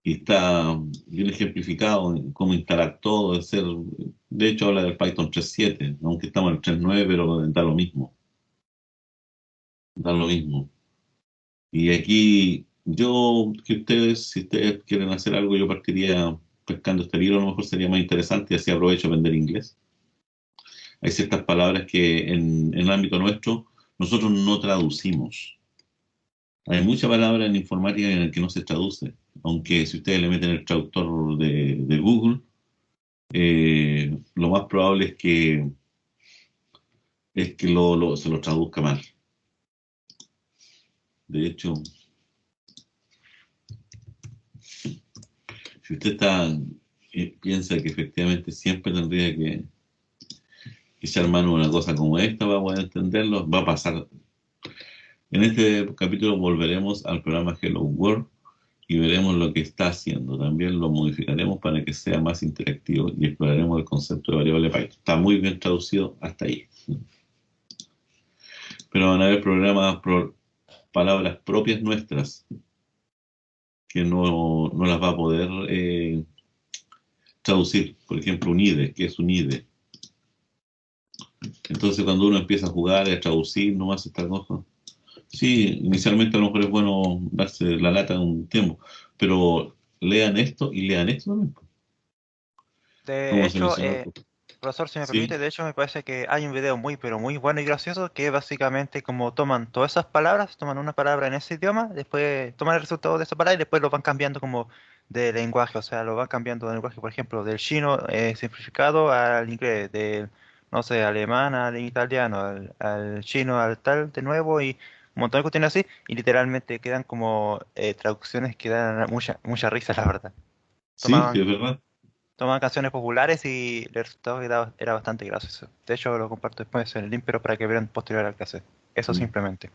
y está bien ejemplificado en cómo instalar todo. De hecho, habla del Python 3.7, aunque estamos en el 3.9, pero da lo mismo. Da lo mismo. Y aquí si ustedes quieren hacer algo, yo partiría pescando este libro, a lo mejor sería más interesante y así aprovecho a aprender inglés. Hay ciertas palabras que en el ámbito nuestro nosotros no traducimos. Hay mucha palabra en informática en el que no se traduce, aunque si ustedes le meten el traductor de Google, lo más probable es que se lo traduzca mal. De hecho, si usted piensa que efectivamente siempre tendría echar mano a una cosa como esta para poder entenderlo, va a pasar. En este capítulo volveremos al programa Hello World y veremos lo que está haciendo. También lo modificaremos para que sea más interactivo y exploraremos el concepto de variable Python. Está muy bien traducido hasta ahí. Pero van a haber palabras propias nuestras que no las va a poder traducir. Por ejemplo, un IDE, ¿qué es un IDE? Entonces cuando uno empieza a jugar, a traducir, no hace esta cosa. Sí, inicialmente a lo mejor es bueno darse la lata un tiempo, pero lean esto y lean esto también. De Como se hecho, mencionó. profesor, si me Sí, permite, de hecho me parece que hay un video muy, pero muy bueno y gracioso que básicamente como toman todas esas palabras, toman una palabra en ese idioma, después toman el resultado de esa palabra y después lo van cambiando como de lenguaje, o sea, lo van cambiando de lenguaje, por ejemplo, del chino simplificado al inglés, del, no sé, alemán al italiano, al chino al tal de nuevo y un montón de cuestiones así, y literalmente quedan como traducciones que dan mucha risa, la verdad. sí, Tomaban sí, es verdad. Tomaban canciones populares y el resultado era bastante gracioso. De hecho, lo comparto después en el link, pero para que vean posterior al clase. Eso Mm. simplemente.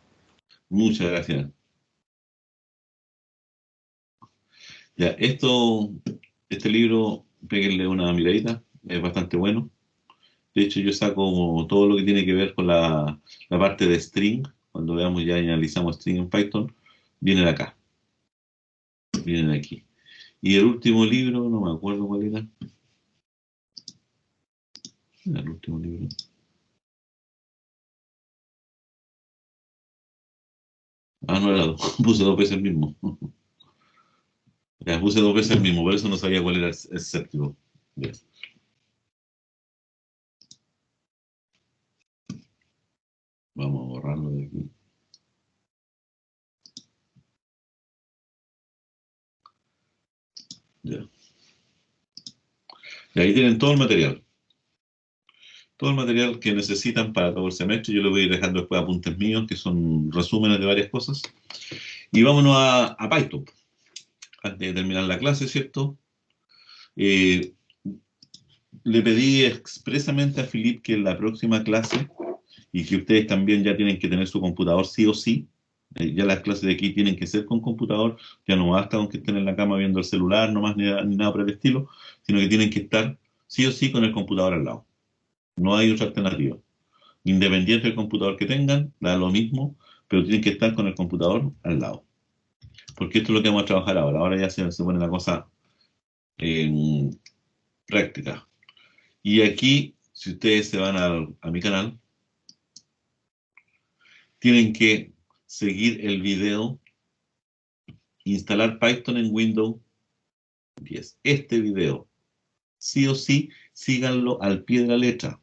Muchas gracias. Ya, este libro, péguenle una miradita, es bastante bueno. De hecho, yo saco todo lo que tiene que ver con la parte de string, cuando veamos ya y analizamos string en Python, viene de acá, viene de aquí. Y el último libro, no me acuerdo cuál era. Era el último libro. Ah, no era dos, puse dos veces el mismo. Ya, puse dos veces el mismo, por eso no sabía cuál era el séptimo. Ya. Vamos a borrarlo de aquí. Ya. Y ahí tienen todo el material. Todo el material que necesitan para todo el semestre. Yo les voy a ir dejando después apuntes míos, que son resúmenes de varias cosas. Y vámonos a Python. Antes de terminar la clase, ¿cierto? Eh, Le pedí expresamente a Philip que en la próxima clase, y que ustedes también ya tienen que tener su computador sí o sí, ya las clases de aquí tienen que ser con computador, ya no basta con que estén en la cama viendo el celular nomás ni nada por el estilo, sino que tienen que estar sí o sí con el computador al lado. No hay otra alternativa. Independiente del computador que tengan, da lo mismo, pero tienen que estar con el computador al lado. Porque esto es lo que vamos a trabajar ahora. Ahora ya se pone la cosa en práctica. Y aquí, si ustedes se van a mi canal, tienen que seguir el video, instalar Python en Windows 10. Este video, sí o sí, síganlo al pie de la letra.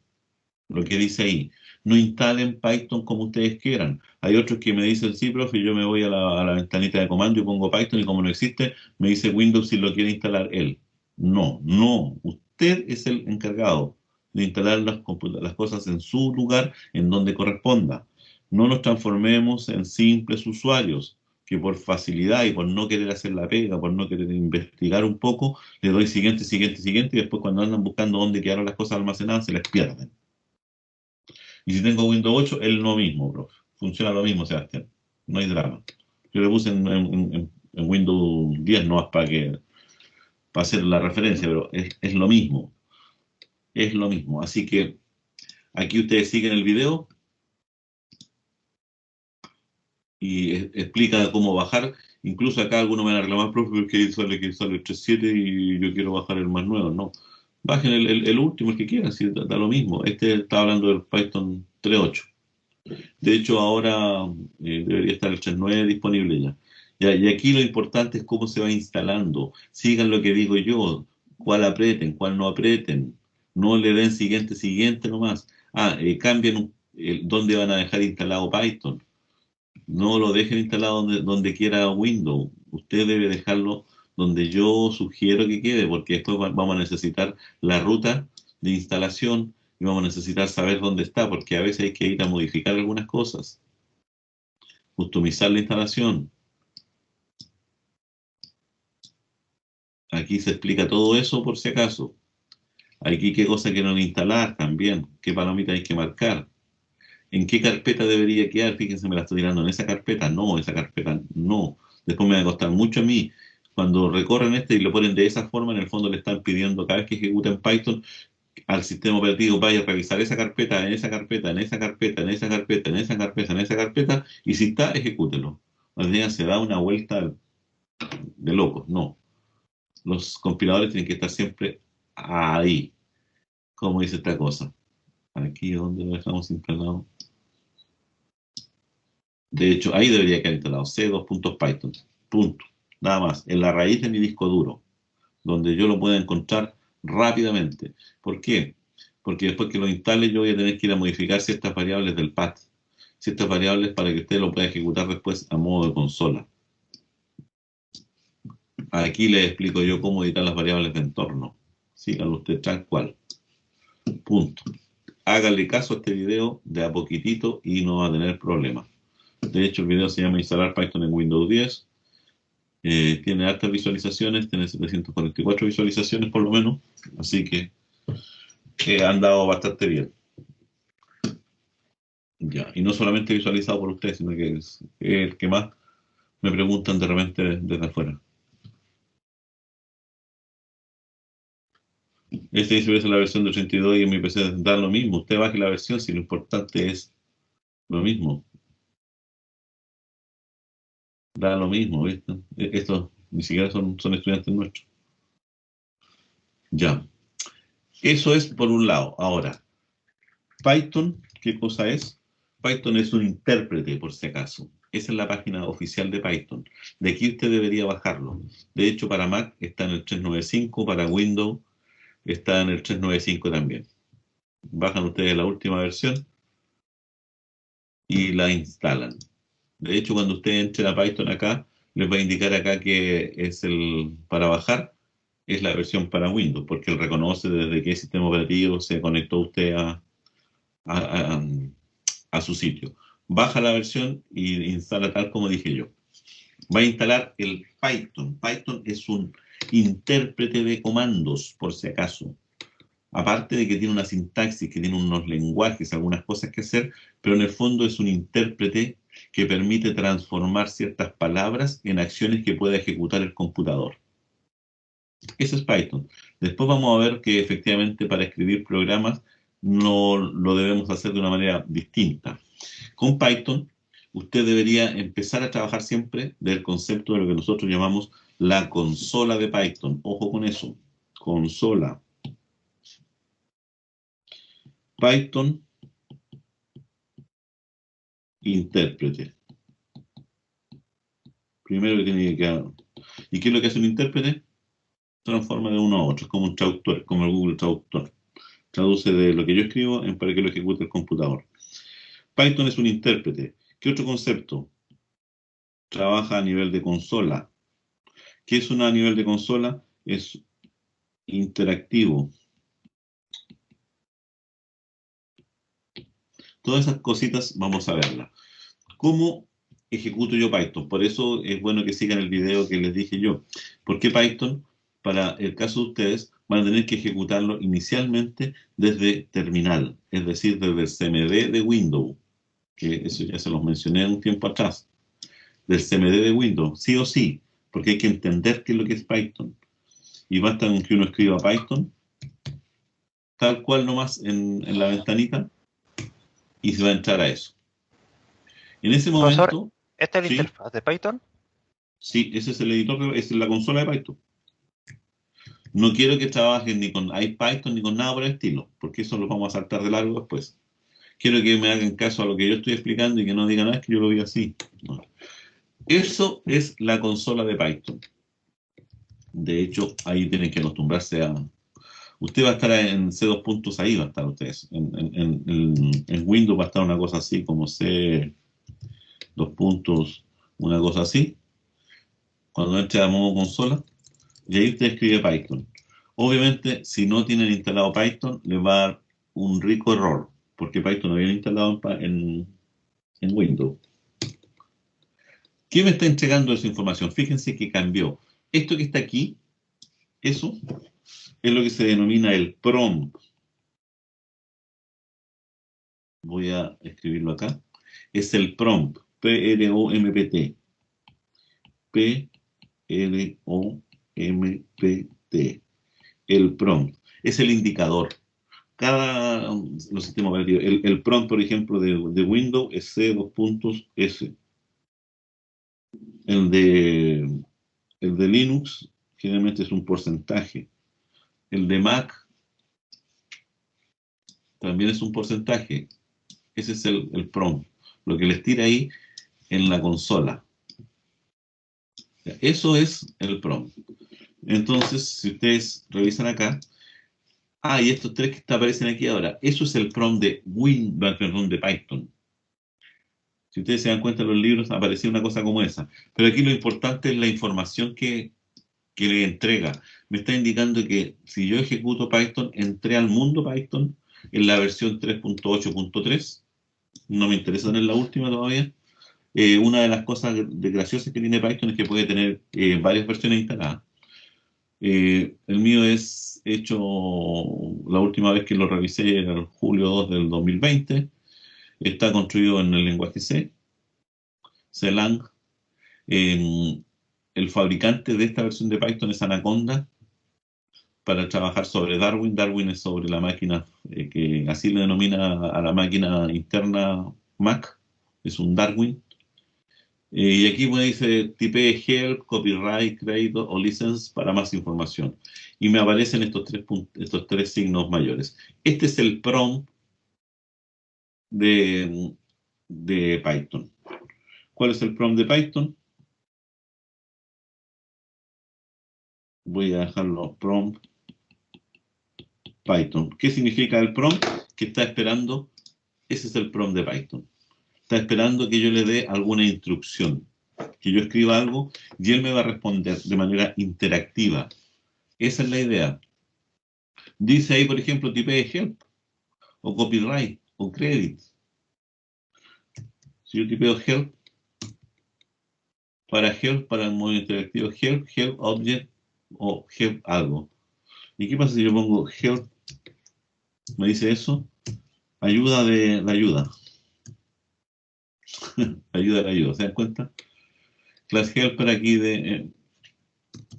Lo que dice ahí. No instalen Python como ustedes quieran. Hay otros que me dicen, sí, profe, yo me voy a la ventanita de comando y pongo Python y como no existe, me dice Windows si lo quiere instalar él. No, no. Usted es el encargado de instalar las cosas en su lugar, en donde corresponda. No nos transformemos en simples usuarios que por facilidad y por no querer hacer la pega, por no querer investigar un poco, le doy siguiente, siguiente, siguiente y después cuando andan buscando dónde quedaron las cosas almacenadas se les pierden. Y si tengo Windows 8, es lo mismo, profe. Funciona lo mismo, Sebastián. No hay drama. Yo le puse en Windows 10 no para hacer la referencia, pero es lo mismo. Es lo mismo. Así que aquí ustedes siguen el video y explica cómo bajar. Incluso acá algunos me van a reclamar, profe, porque ahí sale que sale el 3.7 y yo quiero bajar el más nuevo. No. Bajen el último, el que quieran, si da lo mismo. Este está hablando del Python 3.8. De hecho, ahora debería estar el 3.9 disponible ya. Ya. Y aquí lo importante es cómo se va instalando. Sigan lo que digo yo, cuál aprieten, cuál no aprieten. No le den siguiente, siguiente nomás. Cambien dónde van a dejar instalado Python. No lo dejen instalado donde quiera Windows. Usted debe dejarlo donde yo sugiero que quede, porque después vamos a necesitar la ruta de instalación y vamos a necesitar saber dónde está, porque a veces hay que ir a modificar algunas cosas, customizar la instalación. Aquí se explica todo eso por si acaso. Aquí qué cosa quieren instalar también, qué palomita hay que marcar, en qué carpeta debería quedar. Fíjense, me la estoy tirando en esa carpeta, no, esa carpeta no. Después me va a costar mucho a mí. Cuando recorren este y lo ponen de esa forma, en el fondo le están pidiendo cada vez que ejecuten Python al sistema operativo, vaya a revisar esa carpeta, en esa carpeta, en esa carpeta, en esa carpeta, en esa carpeta, en esa carpeta, y si está, ejecútelo. O sea, se da una vuelta de locos, no. Los compiladores tienen que estar siempre ahí, como dice esta cosa. Aquí donde lo dejamos instalado. De hecho, ahí debería quedar instalado c2.python. Punto. Nada más. En la raíz de mi disco duro, donde yo lo pueda encontrar rápidamente. ¿Por qué? Porque después que lo instale yo voy a tener que ir a modificar ciertas variables del path. Ciertas variables para que usted lo pueda ejecutar después a modo de consola. Aquí les explico yo cómo editar las variables de entorno. Síganlo usted tal cual. Punto. Háganle caso a este video de a poquitito y no va a tener problemas. De hecho, el video se llama Instalar Python en Windows 10. Tiene hartas visualizaciones, tiene 744 visualizaciones por lo menos. Así que ha andado bastante bien. Ya, y no solamente visualizado por ustedes, sino que es el que más me preguntan de repente desde afuera. Este dice la versión de 82 y en mi PC da lo mismo. Usted baje la versión si lo importante es lo mismo. Da lo mismo, ¿viste? Estos ni siquiera son estudiantes nuestros. Ya. Eso es por un lado. Ahora, Python, ¿qué cosa es? Python es un intérprete, por si acaso. Esa es la página oficial de Python. De aquí usted debería bajarlo. De hecho, para Mac está en el 395, para Windows está en el 395 también. Bajan ustedes la última versión y la instalan. De hecho, cuando usted entre a Python acá, les va a indicar acá que es el para bajar, es la versión para Windows, porque él reconoce desde qué sistema operativo se conectó usted a su sitio. Baja la versión y instala tal como dije yo. Va a instalar el Python. Python es un intérprete de comandos, por si acaso. Aparte de que tiene una sintaxis, que tiene unos lenguajes, algunas cosas que hacer, pero en el fondo es un intérprete que permite transformar ciertas palabras en acciones que pueda ejecutar el computador. Eso es Python. Después vamos a ver que efectivamente para escribir programas no lo debemos hacer de una manera distinta. Con Python, usted debería empezar a trabajar siempre del concepto de lo que nosotros llamamos la consola de Python. Ojo con eso, consola. Python intérprete. Primero que tiene que quedar. ¿Y qué es lo que hace un intérprete? Transforma de uno a otro, es como un traductor, como el Google Traductor. Traduce de lo que yo escribo para que lo ejecute el computador. Python es un intérprete. ¿Qué otro concepto? Trabaja a nivel de consola. ¿Qué es a nivel de consola? Es interactivo. Todas esas cositas vamos a verlas. ¿Cómo ejecuto yo Python? Por eso es bueno que sigan el video que les dije yo. ¿Por qué Python? Para el caso de ustedes, van a tener que ejecutarlo inicialmente desde terminal, es decir, desde el CMD de Windows, que eso ya se los mencioné un tiempo atrás. Del CMD de Windows, sí o sí, porque hay que entender qué es lo que es Python. Y basta con que uno escriba Python, tal cual nomás en la ventanita, y se va a entrar a eso. En ese Profesor, momento, ¿esta es la sí, interfaz de Python? sí, ese es el editor, es la consola de Python. No quiero que trabajen ni con IPython ni con nada por el estilo, porque eso lo vamos a saltar de largo después. Quiero que me hagan caso a lo que yo estoy explicando y que no digan, es que yo lo vi así. No. Eso es la consola de Python. De hecho, ahí tienen que acostumbrarse a... Usted va a estar en C2 puntos, ahí va a estar ustedes. En Windows va a estar una cosa así como C2 puntos, una cosa así. Cuando entre a modo consola, y ahí usted escribe Python. Obviamente, si no tienen instalado Python, les va a dar un rico error, porque Python no viene instalado en Windows. ¿Qué me está entregando esa información? Fíjense que cambió. Esto que está aquí, eso es lo que se denomina el prompt. Voy a escribirlo acá. Es el prompt, P-R-O-M-P-T. P-R-O-M-P-T. El prompt. Es el indicador. Cada los sistemas operativos. El prompt, por ejemplo, de Windows es C:2.S. El de Linux generalmente es un porcentaje. El de Mac también es un porcentaje. Ese es el prompt. Lo que les tira ahí en la consola. Eso es el prompt. Entonces, si ustedes revisan acá, y estos tres que aparecen aquí ahora, eso es el prompt de de Python. Si ustedes se dan cuenta en los libros, aparecía una cosa como esa. Pero aquí lo importante es la información que le entrega. Me está indicando que si yo ejecuto Python, entré al mundo Python en la versión 3.8.3. No me interesa tener la última todavía. Una de las cosas graciosas que tiene Python es que puede tener varias versiones instaladas. El mío es hecho, la última vez que lo revisé era el julio 2 del 2020. Está construido en el lenguaje C, Clang. El fabricante de esta versión de Python es Anaconda, para trabajar sobre Darwin. Darwin es sobre la máquina, que así le denomina a la máquina interna Mac, es un Darwin. Y aquí me dice type help, copyright, crédito o license para más información. Y me aparecen estos tres signos mayores. Este es el prompt de Python. ¿Cuál es el prompt de Python? Voy a dejarlo prompt Python. ¿Qué significa el prompt? Que está esperando, ese es el prompt de Python. Está esperando que yo le dé alguna instrucción, que yo escriba algo y él me va a responder de manera interactiva. Esa es la idea. Dice ahí, por ejemplo, type help, o copyright, o credit. Si yo tipeo help, para el modo interactivo, help object, o help algo. ¿Y qué pasa si yo pongo help? Me dice eso, ayuda de la ayuda. Ayuda de la ayuda, ¿se dan cuenta? Class helper aquí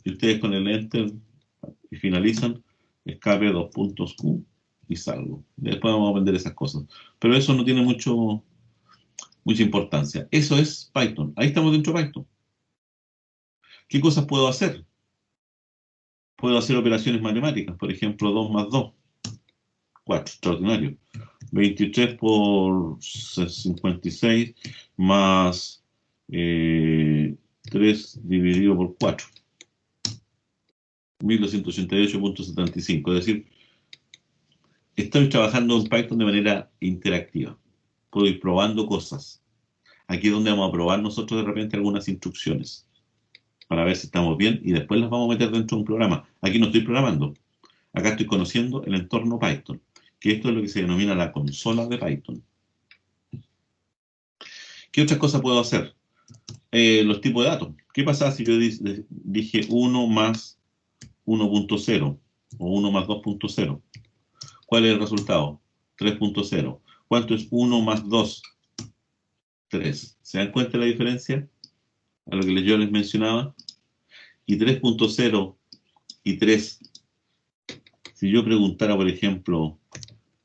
y ustedes con el enter y finalizan, escape 2.q y salgo. Después vamos a aprender esas cosas. Pero eso no tiene mucha importancia. Eso es Python. Ahí estamos dentro de Python. ¿Qué cosas puedo hacer? Puedo hacer operaciones matemáticas. Por ejemplo, 2 más 2. 4, extraordinario. 23 por 56 más 3 dividido por 4. 1288.75. Es decir, estoy trabajando en Python de manera interactiva. Puedo ir probando cosas. Aquí es donde vamos a probar nosotros de repente algunas instrucciones para ver si estamos bien y después las vamos a meter dentro de un programa. Aquí no estoy programando. Acá estoy conociendo el entorno Python, que esto es lo que se denomina la consola de Python. ¿Qué otras cosas puedo hacer? Los tipos de datos. ¿Qué pasa si yo dije 1 más 1.0 o 1 más 2.0? ¿Cuál es el resultado? 3.0. ¿Cuánto es 1 más 2? 3. ¿Se dan cuenta de la diferencia? A lo que yo les mencionaba. Y 3.0 y 3. Si yo preguntara, por ejemplo,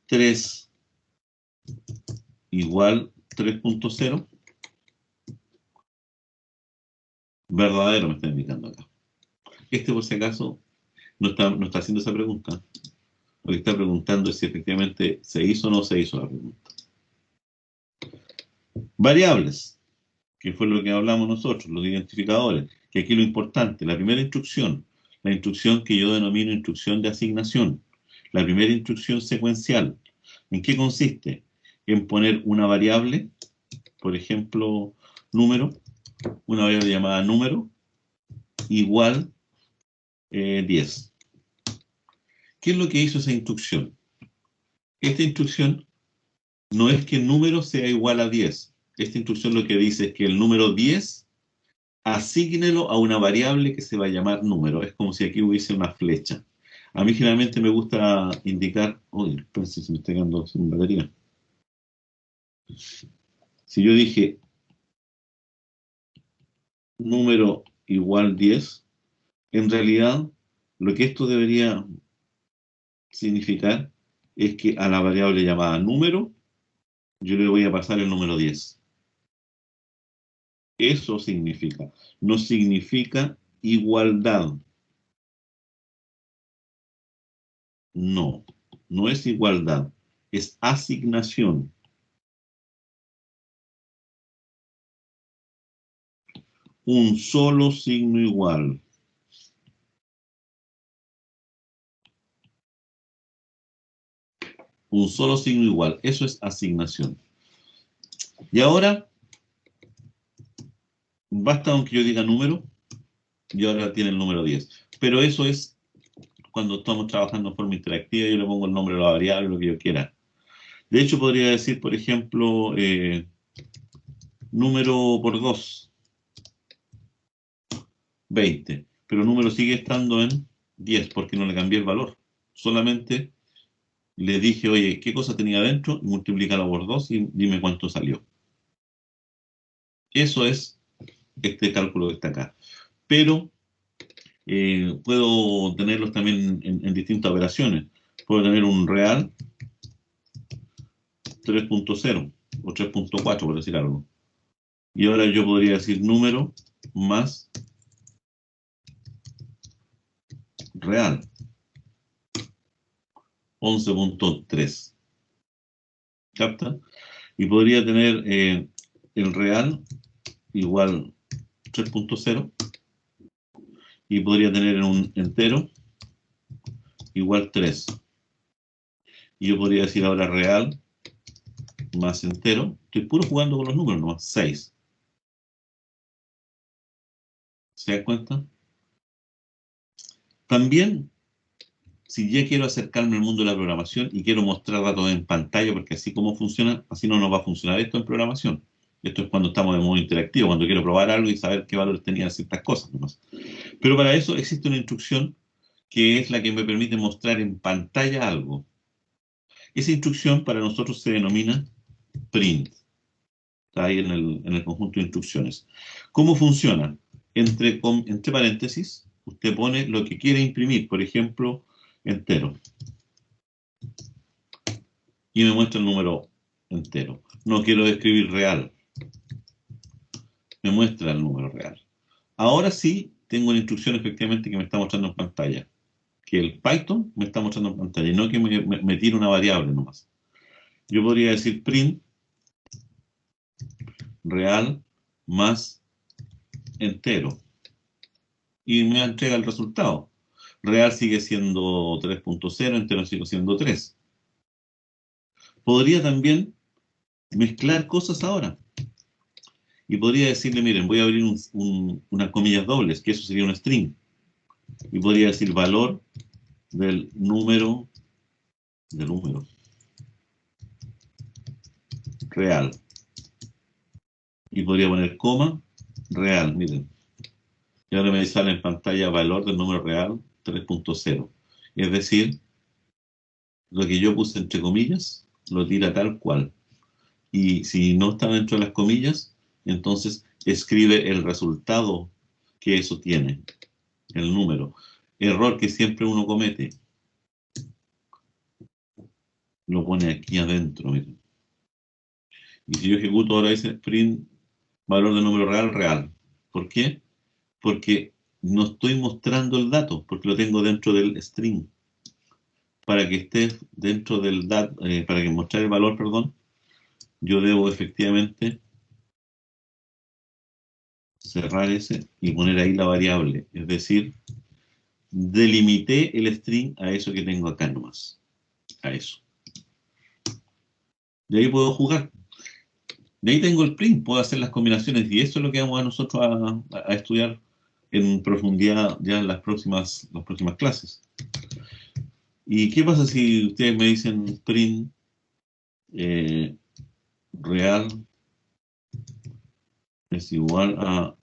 3 igual 3.0, verdadero me está indicando acá. Por si acaso, no está haciendo esa pregunta. Lo que está preguntando es si efectivamente se hizo o no se hizo la pregunta. Variables, que fue lo que hablamos nosotros, los identificadores, que aquí lo importante, la primera instrucción, la instrucción que yo denomino instrucción de asignación, la primera instrucción secuencial, ¿en qué consiste? En poner una variable, por ejemplo, número, una variable llamada número, igual 10. ¿Qué es lo que hizo esa instrucción? Esta instrucción no es que el número sea igual a 10. Esta instrucción lo que dice es que el número 10, asígnelo a una variable que se va a llamar número. Es como si aquí hubiese una flecha. A mí generalmente me gusta indicar, uy, pensé si me está quedando sin batería. Si yo dije número igual 10, en realidad lo que esto debería significar es que a la variable llamada número yo le voy a pasar el número 10. Eso significa. No significa igualdad. No, no es igualdad. Es asignación. Un solo signo igual. Un solo signo igual. Eso es asignación. Y ahora, basta con que yo diga número, y ahora tiene el número 10. Pero eso es cuando estamos trabajando de forma interactiva, yo le pongo el nombre de la variable, lo que yo quiera. De hecho, podría decir, por ejemplo, número por 2, 20. Pero el número sigue estando en 10 porque no le cambié el valor. Solamente le dije, oye, ¿qué cosa tenía dentro? Y multiplícalo por 2 y dime cuánto salió. Eso es este cálculo que está acá. Pero puedo tenerlos también en distintas operaciones. Puedo tener un real 3.0 o 3.4, por decir algo. Y ahora yo podría decir número más real. 11.3. ¿Capta? Y podría tener el real igual 3.0 y podría tener un entero igual 3. Y yo podría decir ahora real más entero. Estoy puro jugando con los números, ¿no? 6. ¿Se dan cuenta? También, si ya quiero acercarme al mundo de la programación y quiero mostrar datos en pantalla, porque así como funciona, así no nos va a funcionar esto en programación. Esto es cuando estamos de modo interactivo, cuando quiero probar algo y saber qué valores tenían ciertas cosas nomás. Pero para eso existe una instrucción que es la que me permite mostrar en pantalla algo. Esa instrucción para nosotros se denomina print. Está ahí en el conjunto de instrucciones. ¿Cómo funciona? Entre paréntesis, usted pone lo que quiere imprimir, por ejemplo, entero. Y me muestra el número entero. No quiero escribir real. Me muestra el número real. Ahora sí tengo una instrucción efectivamente que me está mostrando en pantalla. Que el Python me está mostrando en pantalla y no que me tire una variable nomás. Yo podría decir print real más entero. Y me entrega el resultado. Real sigue siendo 3.0, entero sigue siendo 3. Podría también mezclar cosas ahora. Y podría decirle, miren, voy a abrir unas comillas dobles, que eso sería un string. Y podría decir valor del número real. Y podría poner coma real, miren. Y ahora me sale en pantalla valor del número real 3.0. Es decir, lo que yo puse entre comillas, lo tira tal cual. Y si no está dentro de las comillas, entonces escribe el resultado que eso tiene, el número. Error que siempre uno comete. Lo pone aquí adentro, miren. Y si yo ejecuto ahora dice print valor del número real, real. ¿Por qué? Porque no estoy mostrando el dato, porque lo tengo dentro del string. Para que esté dentro del dato, para que mostrar el valor, perdón, yo debo efectivamente cerrar ese y poner ahí la variable. Es decir, delimité el string a eso que tengo acá nomás. A eso. Y ahí puedo jugar. De ahí tengo el print, puedo hacer las combinaciones y eso es lo que vamos a nosotros a estudiar en profundidad ya en las próximas clases. ¿Y qué pasa si ustedes me dicen print real es igual a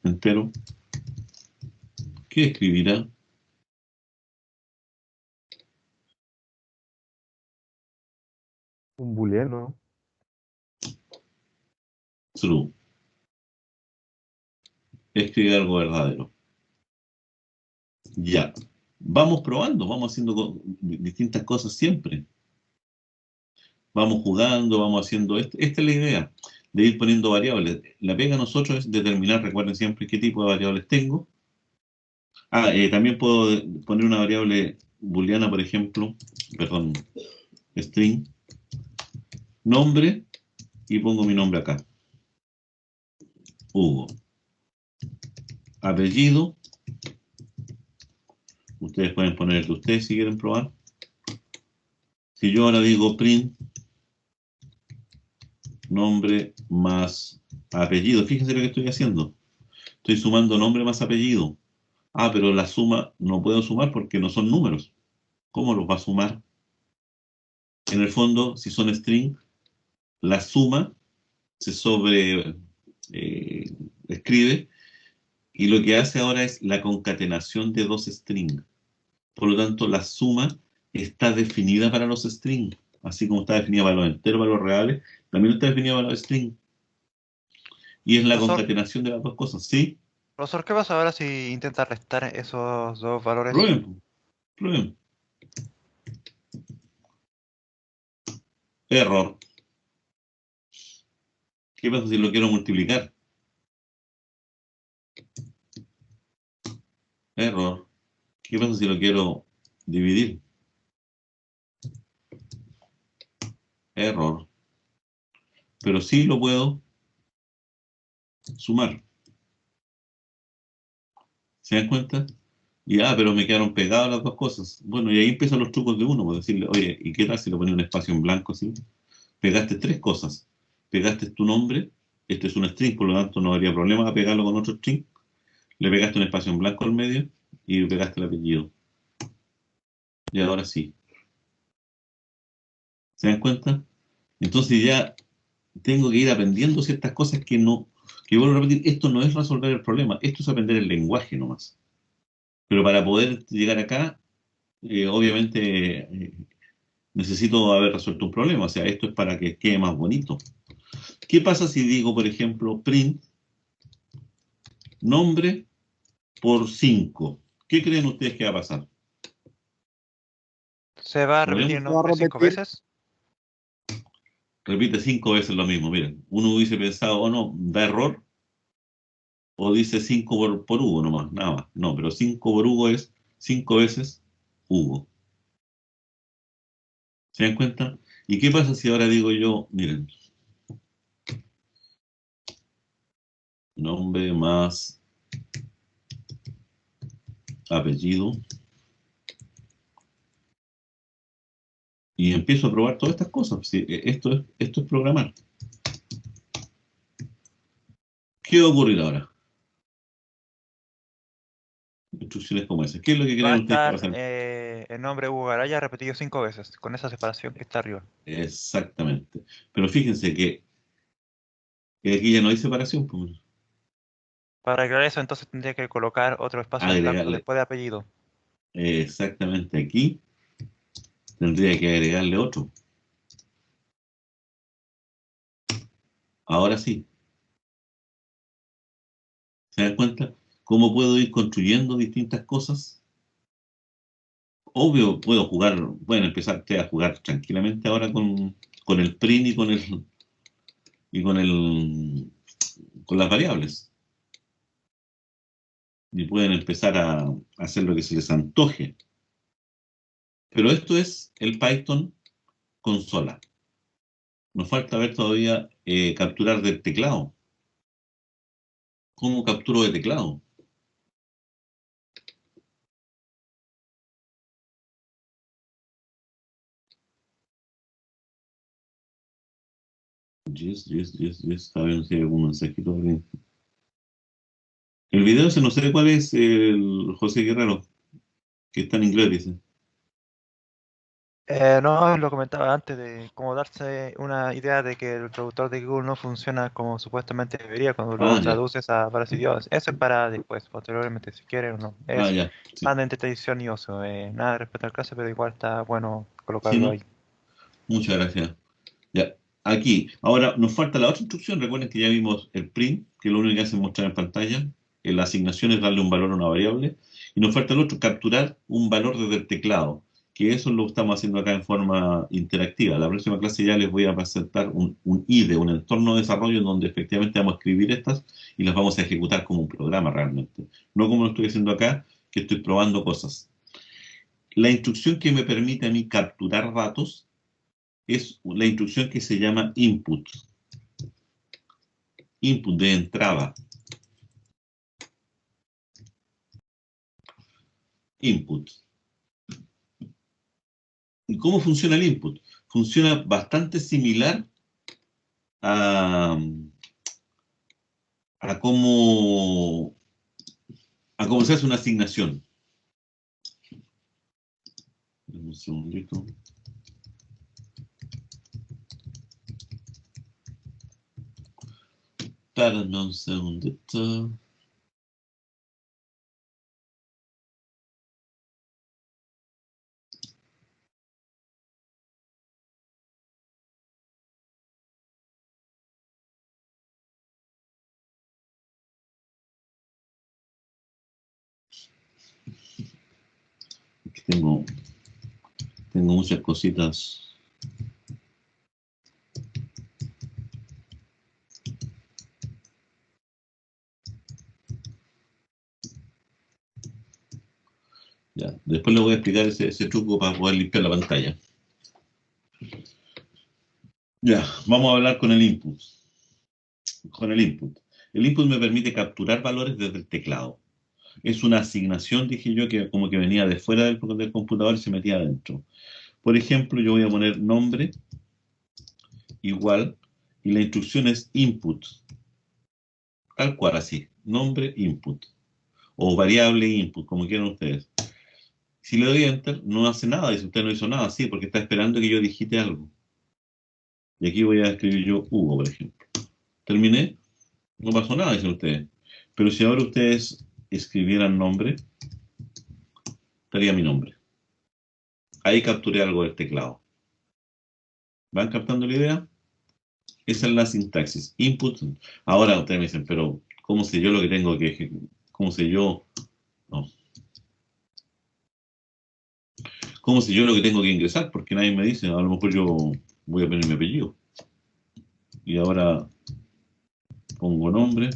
entero? ¿Qué escribirá? Un booleano. True. Escribe algo verdadero. Ya. Vamos probando, vamos haciendo distintas cosas siempre. Vamos jugando, vamos haciendo esto. Esta es la idea de ir poniendo variables. La pega a nosotros es determinar, recuerden siempre qué tipo de variables tengo. También puedo poner una variable booleana, por ejemplo, perdón, string, nombre, y pongo mi nombre acá. Hugo. Apellido. Ustedes pueden poner el de ustedes si quieren probar. Si yo ahora digo print, nombre más apellido, fíjense lo que estoy haciendo. Estoy sumando nombre más apellido. Pero la suma no puedo sumar porque no son números. ¿Cómo los va a sumar? En el fondo, si son string, la suma se escribe y lo que hace ahora es la concatenación de dos strings. Por lo tanto, la suma está definida para los strings, así como está definida para los enteros, para los reales, también está definida para los strings. Y es la Profesor, concatenación de las dos cosas, ¿sí? profesor, ¿qué pasa ahora si intenta restar esos dos valores? Prueben, prueben. Error. ¿Qué pasa si lo quiero multiplicar? Error. ¿Qué pasa si lo quiero dividir? Error. Pero sí lo puedo sumar. ¿Se dan cuenta? Pero me quedaron pegadas las dos cosas. Bueno, y ahí empiezan los trucos de uno, por decirle, oye, ¿y qué tal si lo ponía un espacio en blanco así? Pegaste tres cosas. Pegaste tu nombre, este es un string, por lo tanto no habría problema a pegarlo con otro string. Le pegaste un espacio en blanco al medio y pegaste el apellido. Y ahora sí. ¿Se dan cuenta? Entonces ya tengo que ir aprendiendo ciertas cosas que no, que vuelvo a repetir, esto no es resolver el problema, esto es aprender el lenguaje nomás. Pero para poder llegar acá, obviamente necesito haber resuelto un problema, o sea, esto es para que quede más bonito. ¿Qué pasa si digo, por ejemplo, print nombre por 5? ¿Qué creen ustedes que va a pasar? ¿Se va a repetir el nombre 5 veces? Repite 5 veces lo mismo, miren. Uno hubiese pensado, oh no, da error, o dice 5 por Hugo nomás, nada más. No, pero 5 por Hugo es 5 veces Hugo. ¿Se dan cuenta? ¿Y qué pasa si ahora digo yo, miren, nombre más apellido, y empiezo a probar todas estas cosas? Sí, esto es programar. ¿Qué va a ocurrir ahora? Instrucciones como esas. ¿Qué es lo que Va a creen ustedes que va a estar pasar? el nombre Hugo Garaya repetido 5 veces, con esa separación que está arriba. Exactamente. Pero fíjense que aquí ya no hay separación, pues. Para agregar eso, entonces tendría que colocar otro espacio en blanco Agregarle. después de apellido. Exactamente aquí tendría que agregarle otro. Ahora sí. ¿Se dan cuenta? ¿Cómo puedo ir construyendo distintas cosas? Obvio, pueden empezar ustedes a jugar tranquilamente ahora con el print y con las variables. Y pueden empezar a hacer lo que se les antoje. Pero esto es el Python consola. Nos falta ver todavía capturar del teclado. ¿Cómo capturo de teclado? Yes. Está bien, si hay algún mensajito. El video ese no sé cuál es, el José Guerrero, que está en inglés, dice. No, lo comentaba antes de cómo darse una idea de que el traductor de Google no funciona como supuestamente debería cuando lo Ya. traduces a varios idiomas. Eso es para después, posteriormente, si quieren o no. Es Ya. Sí. más de entretención y ocio. Nada respecto al caso, pero igual está bueno Sí, colocarlo ¿no? ahí. Muchas gracias. Ya. Aquí. Ahora nos falta la otra instrucción. Recuerden que ya vimos el print, que lo único que hace es mostrar en pantalla. La asignación es darle un valor a una variable. Y nos falta el otro, capturar un valor desde el teclado. Que eso lo estamos haciendo acá en forma interactiva. La próxima clase ya les voy a presentar un IDE, un entorno de desarrollo en donde efectivamente vamos a escribir estas y las vamos a ejecutar como un programa realmente. No como lo estoy haciendo acá, que estoy probando cosas. La instrucción que me permite a mí capturar datos es la instrucción que se llama input. Input de entrada. Input. ¿Y cómo funciona el input? Funciona bastante similar a, a cómo se hace una asignación. Un segundito. Espérame un segundito. Aquí tengo muchas cositas. Ya. Después les voy a explicar ese truco para poder limpiar la pantalla. Ya, vamos a hablar con el input. Con el input. El input me permite capturar valores desde el teclado. Es una asignación, dije yo, que como que venía de fuera del computador y se metía adentro. Por ejemplo, yo voy a poner nombre igual y la instrucción es input. Tal cual así, nombre input. O variable input, como quieran ustedes. Si le doy enter, no hace nada. Dice, usted no hizo nada, sí, porque está esperando que yo digite algo. Y aquí voy a escribir yo Hugo, por ejemplo. Terminé, no pasó nada, dicen ustedes. Pero si ahora ustedes escribieran nombre, estaría mi nombre. Ahí capturé algo del teclado. ¿Van captando la idea? Esa es la sintaxis. Input. Ahora ustedes me dicen, pero ¿cómo sé yo lo que tengo que... ¿Cómo sé yo? No. ¿Cómo sé yo lo que tengo que ingresar? Porque nadie me dice. A lo mejor yo voy a poner mi apellido. Y ahora pongo nombre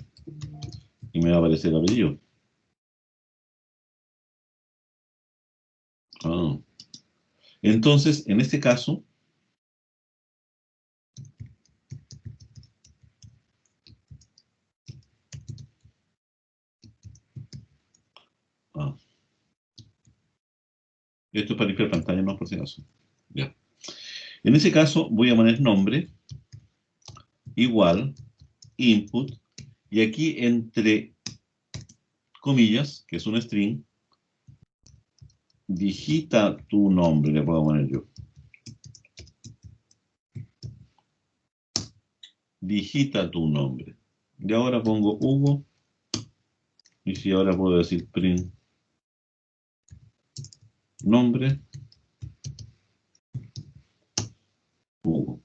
y me va a aparecer el apellido. Ah. Entonces, en este caso, esto es para limpiar pantalla, no por si acaso. Ya. En ese caso, voy a poner nombre igual input y aquí entre comillas, que es un string, digita tu nombre, le puedo poner yo. Digita tu nombre. Y ahora pongo Hugo. Y si ahora puedo decir print nombre, Hugo.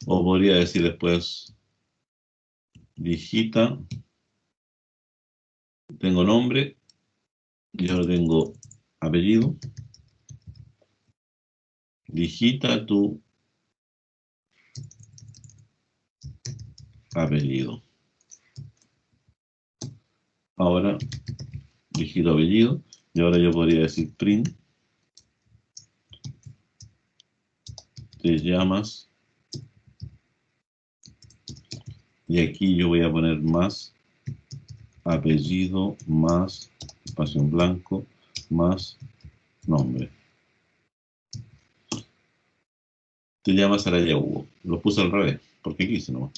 O podría decir después digita, tengo nombre y ahora tengo apellido. Digita tu apellido. Ahora digito apellido y ahora yo podría decir print, te llamas, y aquí yo voy a poner más apellido, más espacio en blanco, más nombre. Te llamas Araya Hugo. Lo puse al revés, porque quise nomás.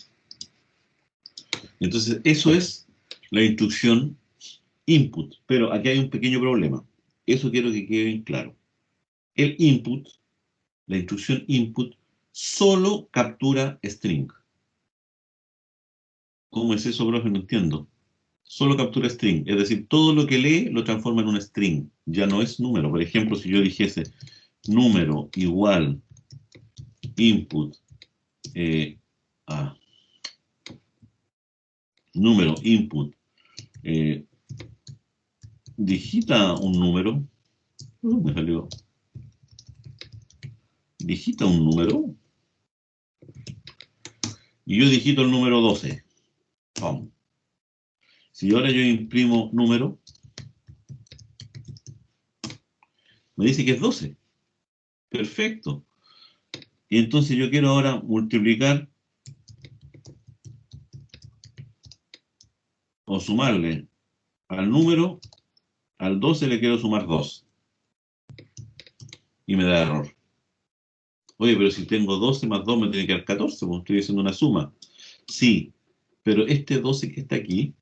Entonces, eso es la instrucción input. Pero aquí hay un pequeño problema. Eso quiero que quede bien claro. El input la instrucción input solo captura string. ¿Cómo es eso, profe? No entiendo. Solo captura string, es decir, todo lo que lee lo transforma en un string, ya no es número. Por ejemplo, si yo dijese número igual input número input digita un número, me salió, digita un número, y yo digito el número 12. Vamos. Si ahora yo imprimo número, me dice que es 12. Perfecto. Y entonces yo quiero ahora multiplicar o sumarle al número, al 12 le quiero sumar 2. Y me da error. Oye, pero si tengo 12 más 2 me tiene que dar 14, porque estoy haciendo una suma. Sí, pero este 12 que está aquí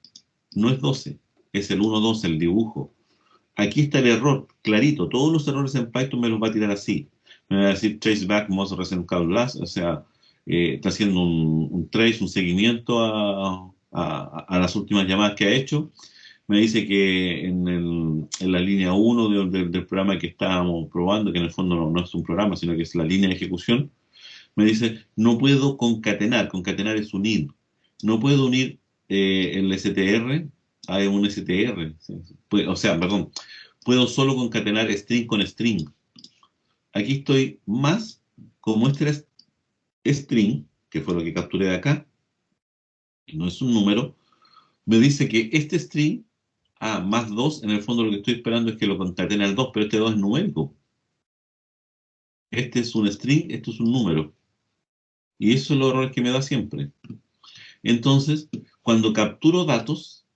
no es 12, es el 1, 2, el dibujo. Aquí está el error, clarito. Todos los errores en Python me los va a tirar así. Me va a decir traceback most recent call last, o sea, está haciendo un trace, un seguimiento a las últimas llamadas que ha hecho. Me dice que en la línea 1 del programa que estábamos probando, que en el fondo no es un programa, sino que es la línea de ejecución, me dice, no puedo concatenar. Concatenar es unir. No puedo unir el str a un str. O sea, perdón, puedo solo concatenar string con string. Aquí estoy más, como este era string, que fue lo que capturé de acá, no es un número, me dice que este string, más 2, en el fondo lo que estoy esperando es que lo concatene al 2, pero este 2 es numérico. Este es un string, esto es un número. Y eso es los errores que me da siempre. Entonces, cuando capturo datos,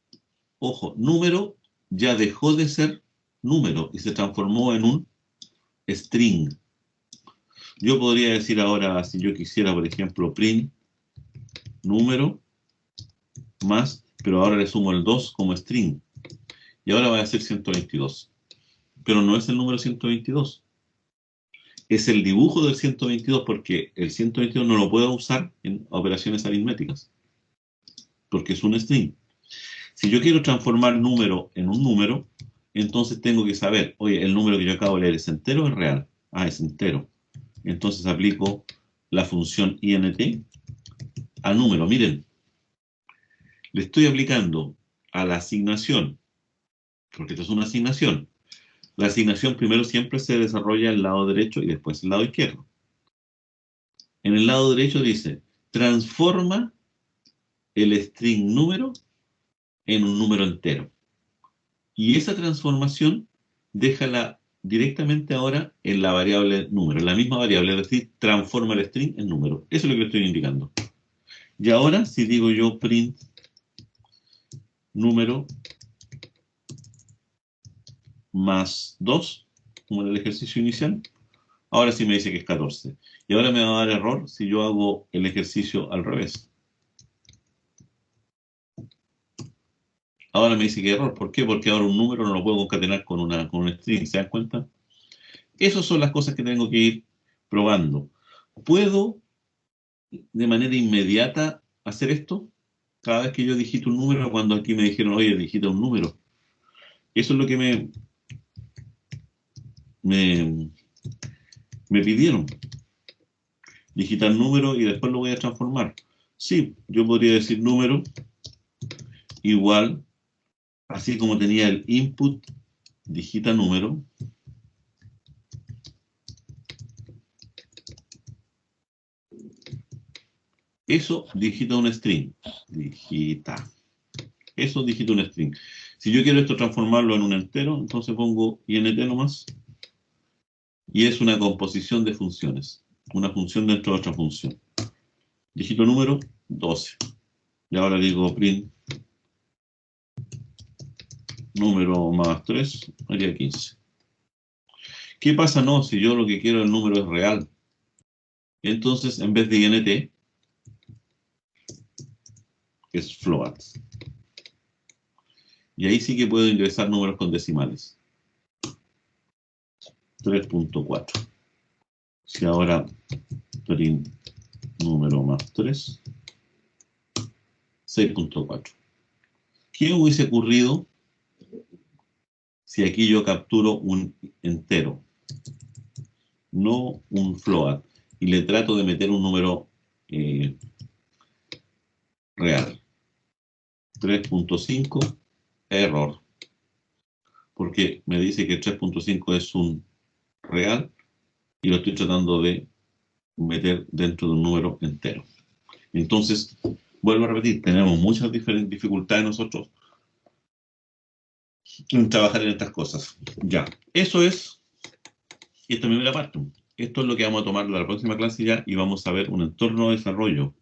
ojo, número ya dejó de ser número y se transformó en un string. Yo podría decir ahora, si yo quisiera, por ejemplo, print número más, pero ahora le sumo el 2 como string. Y ahora va a ser 122. Pero no es el número 122. Es el dibujo del 122 porque el 122 no lo puedo usar en operaciones aritméticas. Porque es un string. Si yo quiero transformar número en un número, entonces tengo que saber, oye, el número que yo acabo de leer, ¿es entero o es real? Es entero. Entonces aplico la función int al número. Miren, le estoy aplicando a la asignación, porque esto es una asignación. La asignación primero siempre se desarrolla el lado derecho y después el lado izquierdo. En el lado derecho dice, transforma el string número en un número entero. Y esa transformación déjala directamente ahora en la variable número, en la misma variable, es decir, transforma el string en número. Eso es lo que le estoy indicando. Y ahora, si digo yo print número más 2, como en el ejercicio inicial, ahora sí me dice que es 14. Y ahora me va a dar error si yo hago el ejercicio al revés. Ahora me dice que error. ¿Por qué? Porque ahora un número no lo puedo concatenar con un string. ¿Se dan cuenta? Esas son las cosas que tengo que ir probando. ¿Puedo de manera inmediata hacer esto? Cada vez que yo digito un número, cuando aquí me dijeron, oye, digita un número. Eso es lo que me pidieron. Digitar número y después lo voy a transformar. Sí, yo podría decir número igual, así como tenía el input, digita número. Eso digita un string. Digita. Eso digita un string. Si yo quiero esto transformarlo en un entero, entonces pongo int nomás. Y es una composición de funciones. Una función dentro de otra función. Dígito número 12. Y ahora digo print número más 3, haría 15. ¿Qué pasa? No, si yo lo que quiero el número es real. Entonces, en vez de int, es float. Y ahí sí que puedo ingresar números con decimales. 3.4. Si ahora print número más 3, 6.4. ¿Qué hubiese ocurrido si aquí yo capturo un entero, no un float, y le trato de meter un número real? 3.5, error, porque me dice que 3.5 es un real y lo estoy tratando de meter dentro de un número entero. Entonces, vuelvo a repetir, tenemos muchas diferentes dificultades nosotros en trabajar en estas cosas. Ya, eso es, y esta es mi primera parte. Esto es lo que vamos a tomar la próxima clase ya, y vamos a ver un entorno de desarrollo.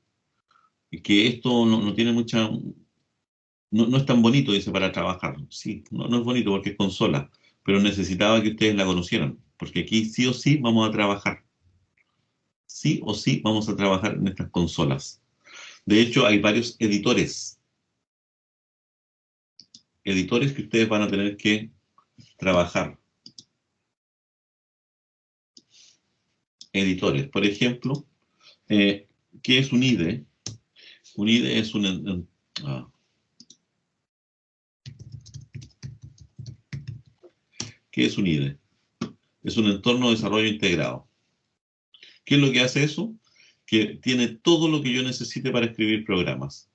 Y que esto no tiene mucha... No es tan bonito, dice, para trabajar. Sí, no es bonito porque es consola, pero necesitaba que ustedes la conocieran, porque aquí sí o sí vamos a trabajar. Sí o sí vamos a trabajar en estas consolas. De hecho, hay varios editores que ustedes van a tener que trabajar. Editores, por ejemplo, ¿qué es un IDE? Un IDE es ¿qué es un IDE? Es un entorno de desarrollo integrado. ¿Qué es lo que hace eso? Que tiene todo lo que yo necesite para escribir programas.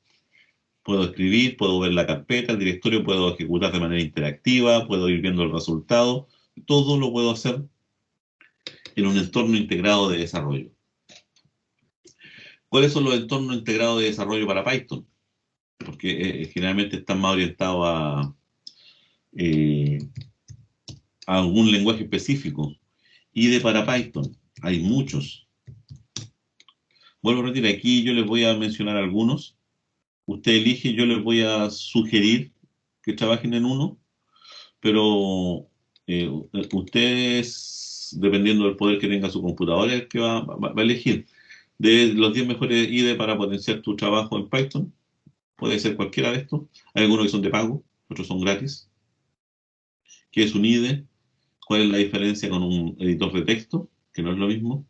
Puedo escribir, puedo ver la carpeta, el directorio, puedo ejecutar de manera interactiva, puedo ir viendo el resultado. Todo lo puedo hacer en un entorno integrado de desarrollo. ¿Cuáles son los entornos integrados de desarrollo para Python? Porque generalmente están más orientados a algún lenguaje específico. IDE para Python, hay muchos. Vuelvo a repetir, aquí yo les voy a mencionar algunos. Usted elige, yo les voy a sugerir que trabajen en uno, pero ustedes, dependiendo del poder que tenga su computadora, es el que va a elegir. De los 10 mejores IDE para potenciar tu trabajo en Python, puede ser cualquiera de estos. Hay algunos que son de pago, otros son gratis. ¿Qué es un IDE? ¿Cuál es la diferencia con un editor de texto? Que no es lo mismo.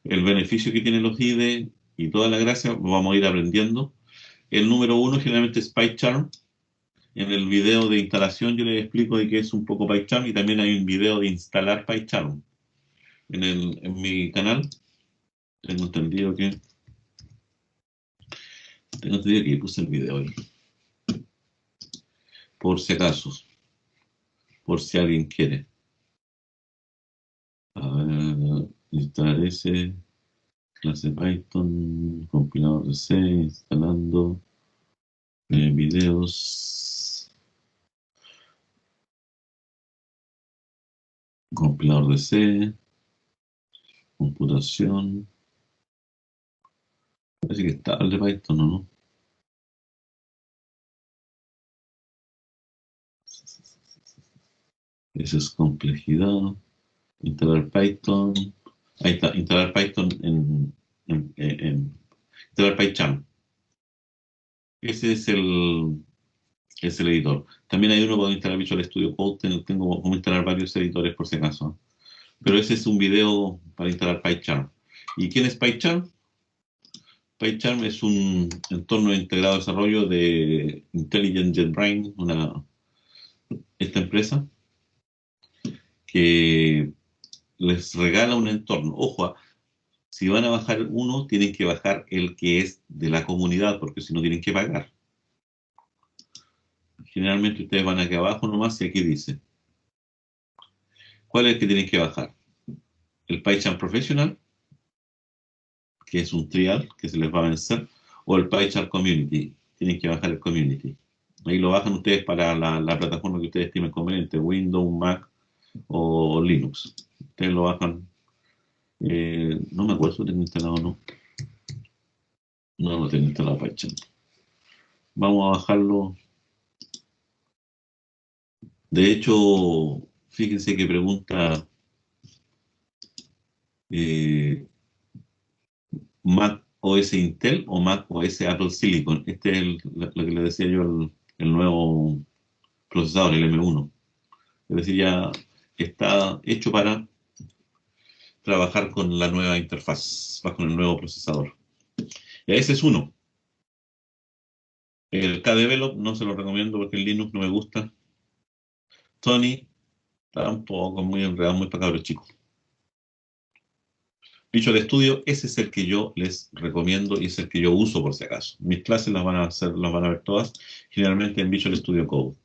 El beneficio que tienen los IDE y toda la gracia, vamos a ir aprendiendo. El número 1 generalmente es PyCharm. En el video de instalación yo les explico de qué es un poco PyCharm, y también hay un video de instalar PyCharm en mi canal. Tengo entendido que puse el video ahí. Por si acaso. Por si alguien quiere. A ver, instalar ese. Clase Python, compilador de C, instalando videos, compilador de C, computación. Parece que está el de Python, ¿o no? Esa es complejidad. Instalar Python. Ahí está, instalar Python instalar PyCharm. Ese es el editor. También hay uno para instalar Visual Studio Code. Tengo como instalar varios editores por si acaso. Pero ese es un video para instalar PyCharm. ¿Y quién es PyCharm? PyCharm es un entorno integrado de desarrollo de Intelligent JetBrains, esta empresa, que les regala un entorno. Ojo, si van a bajar uno, tienen que bajar el que es de la comunidad, porque si no tienen que pagar. Generalmente ustedes van aquí abajo nomás y aquí dice. ¿Cuál es el que tienen que bajar? El PyCharm Professional, que es un trial que se les va a vencer, o el PyCharm Community. Tienen que bajar el Community. Ahí lo bajan ustedes para la plataforma que ustedes estimen conveniente, Windows, Mac o Linux. Ustedes lo bajan. No me acuerdo si tengo instalado o no. No tengo instalado PyCharm. Vamos a bajarlo. De hecho, fíjense que pregunta Mac OS Intel o Mac OS Apple Silicon. Este es lo que le decía yo, el nuevo procesador, el M1. Es decir, ya está hecho para trabajar con la nueva interfaz, con el nuevo procesador. Y ese es uno. El KDevelop no se lo recomiendo porque el Linux no me gusta. Tony tampoco, muy enredado, muy para cabros chicos. Visual Studio, ese es el que yo les recomiendo y es el que yo uso por si acaso. Mis clases las van a ver todas, generalmente en Visual Studio Code.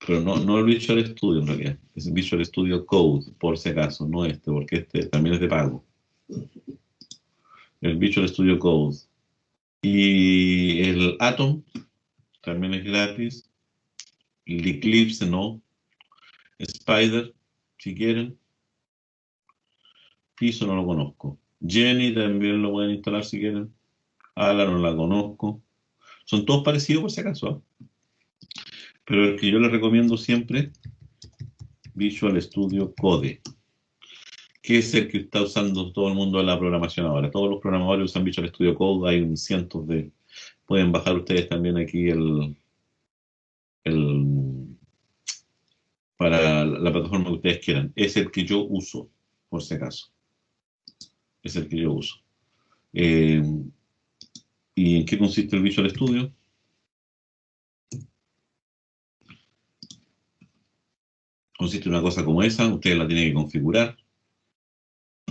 Pero no el Visual Studio en realidad, es Visual Studio Code, por si acaso, no este, porque este también es de pago. El Visual Studio Code. Y el Atom también es gratis. El Eclipse no. Spider, si quieren. Piso no lo conozco. Jenny también lo pueden instalar si quieren. Ala no la conozco. Son todos parecidos por si acaso, ¿eh? Pero el que yo les recomiendo siempre, Visual Studio Code, que es el que está usando todo el mundo en la programación ahora. Todos los programadores usan Visual Studio Code, hay un cientos de... Pueden bajar ustedes también aquí para la plataforma que ustedes quieran. Es el que yo uso, por si acaso. Es el que yo uso. ¿Y en qué consiste el Visual Studio? Consiste en una cosa como esa, ustedes la tienen que configurar.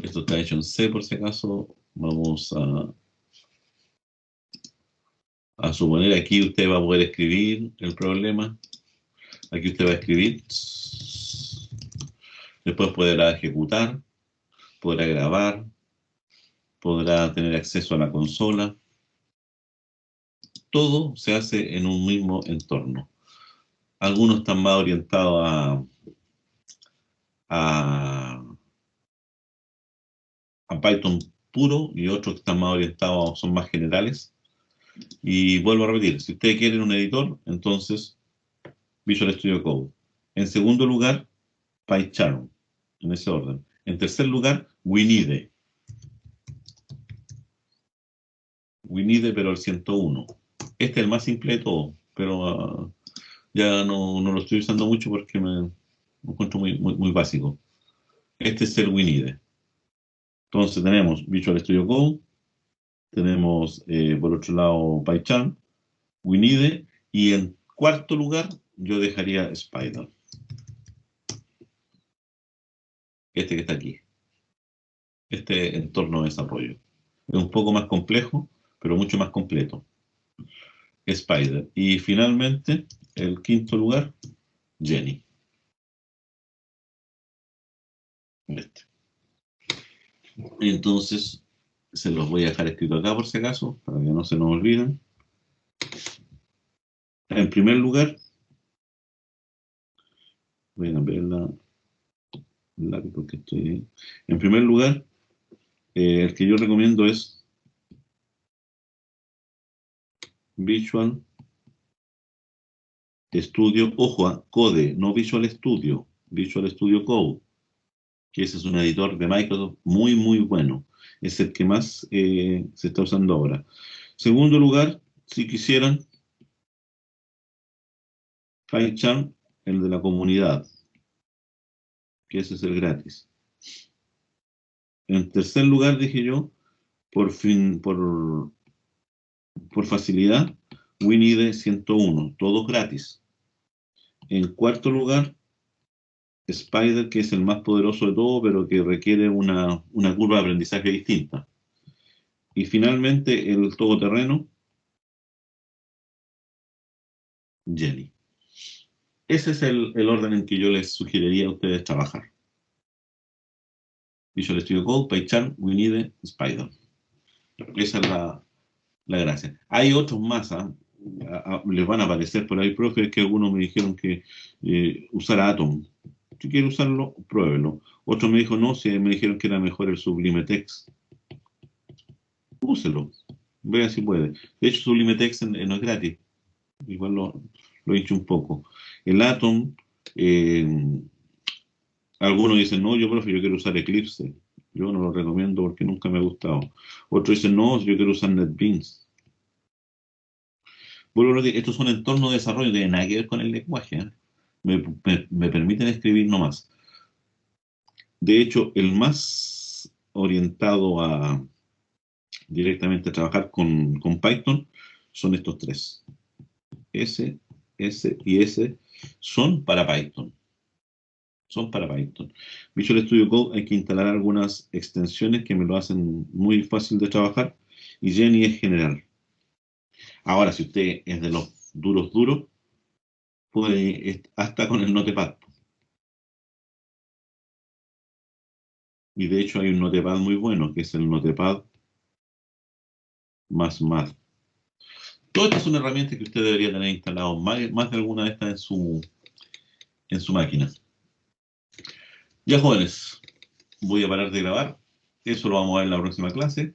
Esto está hecho en C por si acaso. Vamos a suponer aquí usted va a poder escribir el problema. Aquí usted va a escribir. Después podrá ejecutar, podrá grabar, podrá tener acceso a la consola. Todo se hace en un mismo entorno. Algunos están más orientados a Python puro y otros que están más orientados, son más generales. Y vuelvo a repetir, si ustedes quieren un editor, entonces Visual Studio Code. En segundo lugar, PyCharm, en ese orden. En tercer lugar, WinIDE. WinIDE, pero el 101. Este es el más simple de todo, pero ya no lo estoy usando mucho porque me encuentro muy básico. Este es el WinIDE. Entonces tenemos Visual Studio Code, tenemos por otro lado PyCharm, WinIDE, y en cuarto lugar yo dejaría Spider. Este que está aquí. Este entorno de desarrollo. Es un poco más complejo, pero mucho más completo. Spider. Y finalmente, el quinto lugar, Jenny. Este. Entonces, se los voy a dejar escrito acá por si acaso, para que no se nos olviden. En primer lugar, voy a cambiar el lápiz porque estoy... En primer lugar, el que yo recomiendo es Visual Studio, ojo, Code, no Visual Studio, Visual Studio Code, que ese es un editor de Microsoft muy bueno. Es el que más se está usando ahora. Segundo lugar, si quisieran, PyCharm, el de la comunidad, que ese es el gratis. En tercer lugar, dije yo, por facilidad, WinIDE 101, todos gratis. En cuarto lugar, Spider, que es el más poderoso de todo, pero que requiere una curva de aprendizaje distinta. Y finalmente, el todoterreno, Jenny. Ese es el orden en que yo les sugeriría a ustedes trabajar. Visual Studio Code, PyCharm, WinIDE, Spider. Esa es la gracia. Hay otros más, les van a aparecer por ahí, profe, que algunos me dijeron que usara Atom. Si quiere usarlo, pruébelo. Otro me dijo no, si me dijeron que era mejor el Sublime Text. Úselo, vea si puede. De hecho, Sublime Text no es gratis. Igual lo he dicho un poco. El Atom, algunos dicen, no, yo quiero usar Eclipse. Yo no lo recomiendo porque nunca me ha gustado. Otros dicen, no, yo quiero usar NetBeans. Vuelvo a decir, estos son entornos de desarrollo, no tienen nada que ver con el lenguaje. Me permiten escribir nomás. De hecho, el más orientado a directamente a trabajar con Python son estos tres. S, S y S son para Python. Son para Python. Visual Studio Code hay que instalar algunas extensiones que me lo hacen muy fácil de trabajar y Jenny es general. Ahora, si usted es de los duros, puede hasta con el Notepad. Y de hecho hay un Notepad muy bueno, que es el Notepad más. Todas estas son herramientas que usted debería tener instalado más de alguna de estas en su máquina. Ya, jóvenes, voy a parar de grabar. Eso lo vamos a ver en la próxima clase.